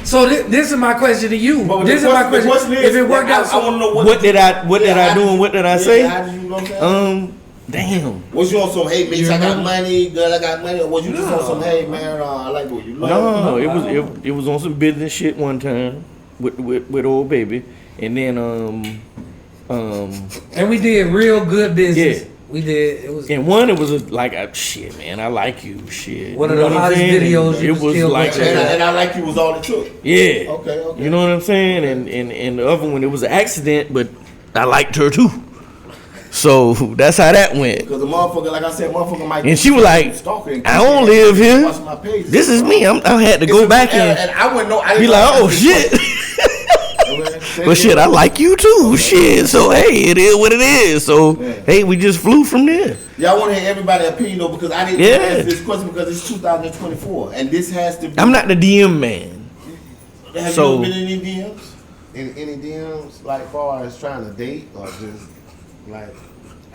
So this is my question to you. But This is my question. If it worked out, I want to know What did I do and what did I say? How did you know that? Damn. Was you on some, hey, bitch, You I got remember? money, girl, I got money, or was you just on some, hey, man, I like what you like? No, it was on some business shit one time with old baby, and then and we did real good business. Yeah. We did. It was and one it was shit, man, I like you, shit. one of You know the what I'm hottest saying? videos. You It was still like go check out. And I like you was all it took. Yeah. Okay. You know what I'm saying? And the other one, it was an accident, but I liked her too. So that's how that went. Because the motherfucker, like I said, motherfucker might. And she was like, stalking. I don't live here. Watch my page. This is me. I had to go back and I wouldn't know. I be didn't like, know oh shit. Okay. But shit, I like you too. Shit. So hey, it is what it is. So hey, we just flew from there. Y'all want to hear everybody's opinion though, because I didn't ask this question because it's 2024 and this has to be. I'm not the DM man. Have so- you been in any DMs? In any DMs, like far as trying to date or just like.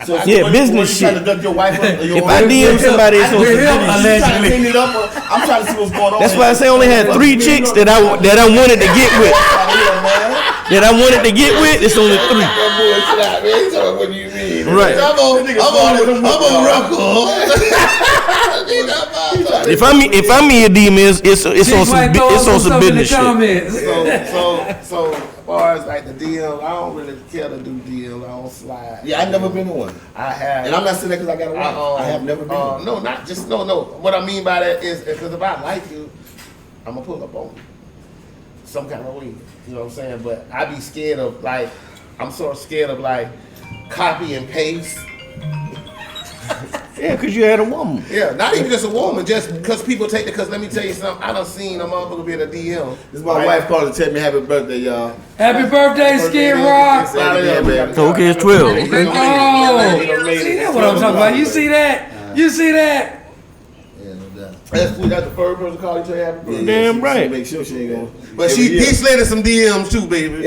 So Yeah, when business you trying shit. to duck your wife up, or your If I DM somebody, it's on some I'm business shit. trying to clean it up. I'm trying to see what's going on. That's why I say I only had 3 chicks that I wanted to get with. That I wanted to get with, it's only 3. What do you mean? Right. I'm on record. If I'm in a DM, it's on some business shit. So as far as like the DM, I don't really care to do DMs. I don't slide. Yeah, I've never been in one. I have. And I'm not saying that because I got a wife. I have never been in one. No, not just no. What I mean by that is because if I like you, I'm gonna pull up on you some kind of way. You know what I'm saying? But I be scared of like, I'm sort of scared of like copy and paste. Yeah, because you had a woman. Yeah, not even just a woman, just because people take it. Because let me tell you something, I done seen a motherfucker be in a DM. This is my wife calling to tell me happy birthday, y'all. Happy birthday, Skid Rock. Okay, it's 12. Oh, see that's what I'm talking about. You see that? You see that? Yeah, no doubt. That's the third person call each other happy birthday. Damn right. Make sure she ain't gonna. But she did slid in some DMs too, baby.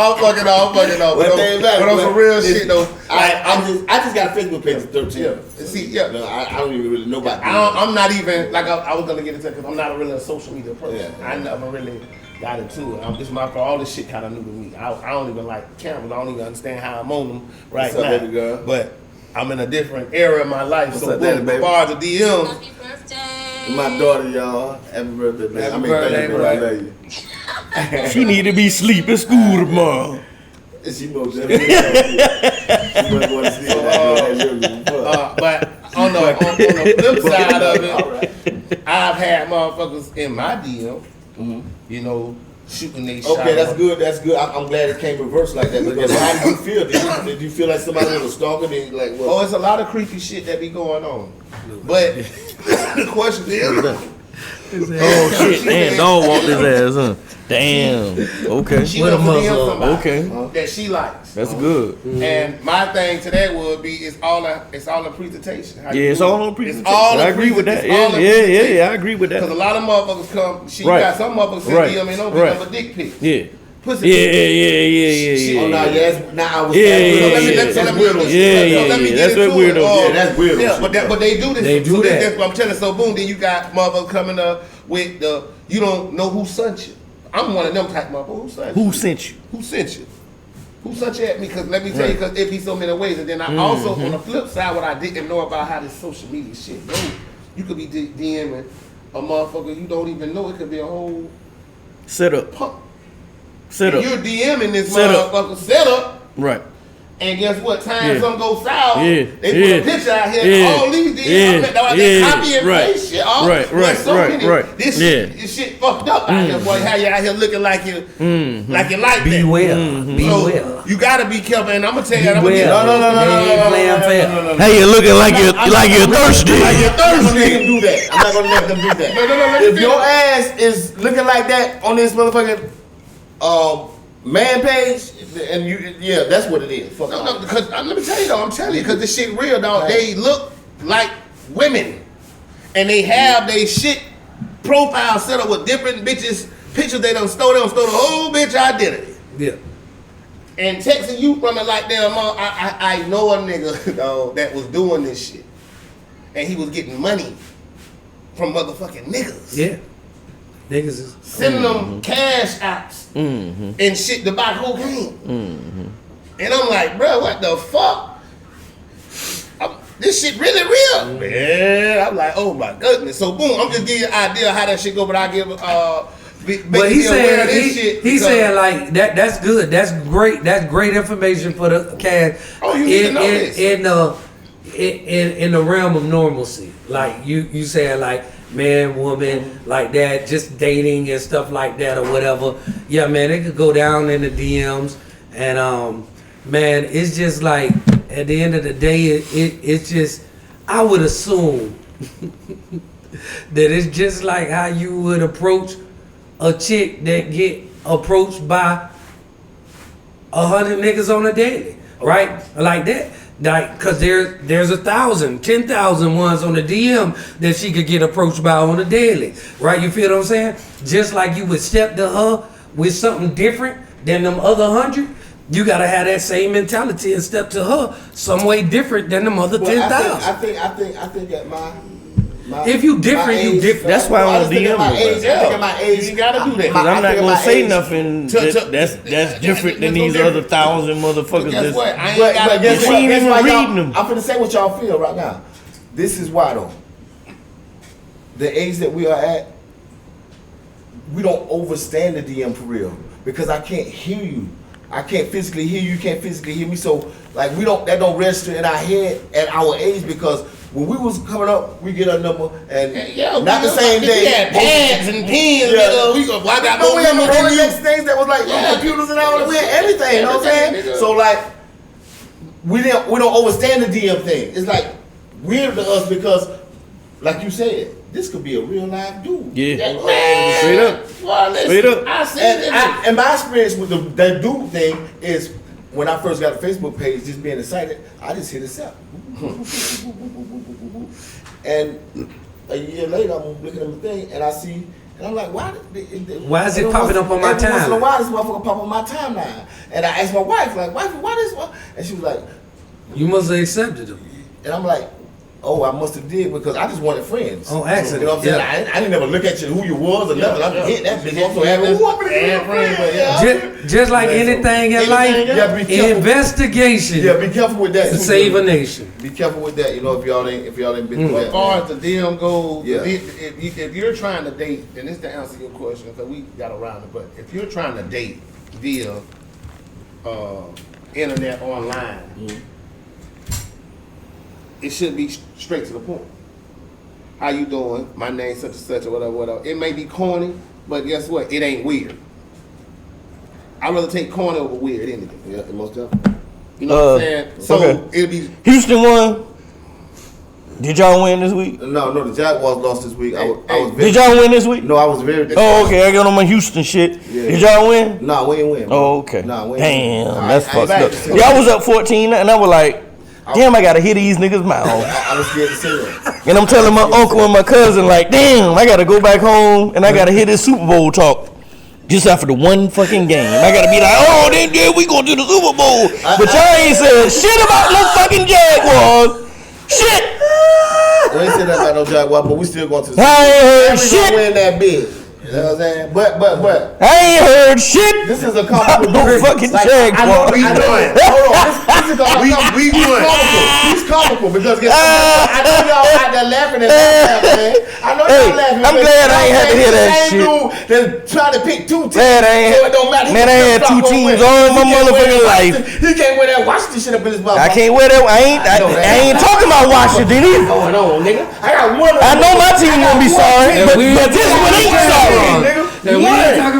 I'm fucking off. But on some real shit though, I just got a Facebook page at 13. yeah. See, yeah. No, I don't even really know about I'm not even like I was gonna get into because I'm not really a social media person. Yeah. I never really got into it. This is my fault. All this shit kind of new to me. I don't even like cameras. I don't even understand how I'm on them right What's now. up, baby girl? But I'm in a different era in my life. What's so up, daddy, baby? Bar the DMs. Happy birthday. My daughter, y'all. Happy birthday, baby. Happy I mean, birthday, thank you, bro. I love you. She need to be asleep at school tomorrow. And she most definitely she wasn't going to sleep. But on the flip side of it, I've had motherfuckers in my DM, you know, shooting they shot. Okay, that's good. That's good. I'm glad it came reversed like that. Because how did you feel? Did you feel like somebody was a stalker? Did, like, what? Oh, it's a lot of creepy shit that be going on. But the question is, Oh shit! Damn, dog walked his ass, huh? Damn. Okay. she What a wants to DM muscle. somebody Okay. that she likes. That's good. And my thing to that would be it's all a presentation. How you Yeah, it's do all it. on presentation. It's all I a agree with that. it's all a Yeah, presentation. I agree with Because a that. lot of motherfuckers come, you Right. got some motherfuckers send Right. DM and don't Right. give them a dick pic. Yeah. Pussy Yeah, pic. yeah. Oh, no, yes. Now I was. Yeah, So let me yeah, let me that's let me weirdo. let me Yeah. get That's into what weirdo it. shit. Yeah, that's weirdo Yeah, shit, but they do this. They do so that. That's what I'm telling. So boom, then you got motherfuckers coming up with the you don't know who sent you. I'm one of them type motherfuckers. Who sent you? Who sent you? Who sent you? Who sent you at me? Because let me tell you, because it be so many ways. And then I also, on the flip side, what I didn't know about how this social media shit goes, you could be DMing a motherfucker you don't even know. It could be a whole Set up. punk. Set up. You're DMing this Set up. motherfucker setup. Right. And guess what? Time Yeah. something goes south, Yeah. they put Yeah. a picture out here. Yeah. All these DMs, Yeah. they Yeah. copy and Right. paste shit. All, Right, there's right, so right, many, right. This Yeah. shit, this shit fucked up out here, boy. How you out here looking like you, like you like that. Beware. So Beware. you gotta be careful, and I'm gonna tell you, I'm gonna Beware. get No. They ain't playing fair. Hey, you looking like you're thirsty. I'm not gonna let him do that. I'm not gonna let them do that. No, If your ass is looking like that on this motherfucking man page, and yeah, that's what it is. Fuck No, off. because let me tell you though, I'm telling you, because this shit real, dog. They look like women, and they have they shit profile set up with different bitches pictures. They done stole the whole bitch identity, Yeah. and texting you from it like damn. I know a nigga dog that was doing this shit, and he was getting money from motherfucking niggas. Yeah. Niggas is. Sending them cash outs and shit to buy cocaine. And I'm like, bro, what the fuck? This shit really real. Man, I'm like, oh my goodness. So boom, I'm just giving you an idea how that shit go, but I give But he aware of said this shit. he because- said like that's good. That's great. That's great information for the cast. Oh, you need to know this. In the realm of normalcy. Like you saying like man, woman, like that, just dating and stuff like that or whatever. Yeah, man, it could go down in the DMs and man, it's just like at the end of the day it's just I would assume that it's just like how you would approach a chick that get approached by 100 niggas on a daily, right? Like that. Like, cause there's 1,000, 10,000 ones on the DM that she could get approached by on a daily, right? You feel what I'm saying? Just like you would step to her with something different than them other 100, you gotta have that same mentality and step to her some way different than them other 10,000. I think at my If you different, you different. That's why I I don't just think DM at my nobody. age. I think at my age, You gotta do that. Because I'm not gonna say nothing To- that's different than these other 1,000 motherfuckers. Guess that's- what? I ain't But gotta guess do what? She ain't That's even why y'all- reading them. I'm finna say what y'all feel right now. This is why though. The age that we are at, we don't overstand the DM for real because I can't hear you. I can't physically hear you. You can't physically hear me. So like that don't register in our head at our age because when we was coming up, we get a number and not the same day. We had pads and pens. Yeah. We got No, more we had people than you. Rolex things that was like Yeah. computers and all. We had everything. You know what I'm Everything, saying? nigga. So like, we don't understand the DM thing. It's like weird to us because, like you said, this could be a real live dude. Yeah. Man. Straight up. Well, listen, Straight up. I see it. And my experience with that dude thing is when I first got a Facebook page, just being excited, I just hit accept. And a year later, I'm looking at the thing and I see, and I'm like, why Why is it popping up on my Every once in a timeline? while, this motherfucker pop on my timeline. And I asked my wife, like, why this one? And she was like, You must have accepted them. and I'm like, Oh, I must have did because I just wanted friends. Oh, accident. You know what I'm saying? I didn't never look at you who you was or nothing. I just hit that bitch. I'm so happy. Just like anything in life, investigation. Yeah, be careful with that. To save a nation. Be careful with that. You know, if y'all ain't been through that. As far as the DM goes, Yeah. if you're trying to date, and this is to answer your question because we got around it, but if you're trying to date via internet online, it should be straight to the point. How you doing? My name such and such or whatever. It may be corny, but guess what? It ain't weird. I'd rather take corny over weird anything. Yeah, most definitely. You know what I'm saying? So okay. it'll be Houston won. Did y'all win this week? No, the Jaguars lost this week. I was very, Did y'all win this week? No, I was very. Oh, okay. I got on my Houston shit. Yeah. Did y'all win? No, we ain't win. Bro. Oh, okay. No, we Damn, ain't win. that's I ain't fucked up. back. Y'all was up 14, and I was like, damn, I gotta hit these niggas' mouth. I was scared to say that. And I'm telling my uncle and my cousin, like, damn, I gotta go back home and I gotta hear this Super Bowl talk. Just after the one fucking game. I gotta be like, oh, then we gonna do the Super Bowl. But y'all ain't said shit about no fucking Jaguars. Shit. We ain't said that about no Jaguars, but we still going to the I ain't heard we shit. gonna win that big. You know what I'm saying? But I ain't heard shit. this is a about compliment. no fucking I know Jaguars. we done. Hold on. This is he's comical because I know y'all out there laughing at that, man. I know y'all laughing. I'm glad I ain't had to hear that shit. That's trying to pick two teams. Man, so it don't matter. Man, I had two teams all my motherfucking life. He can't wear that Washington shit up in his mouth. I can't wear that. I ain't talking about Washington either. Going on, nigga. I got one. I know my team gonna be sorry, but this one ain't sorry. And we ain't talking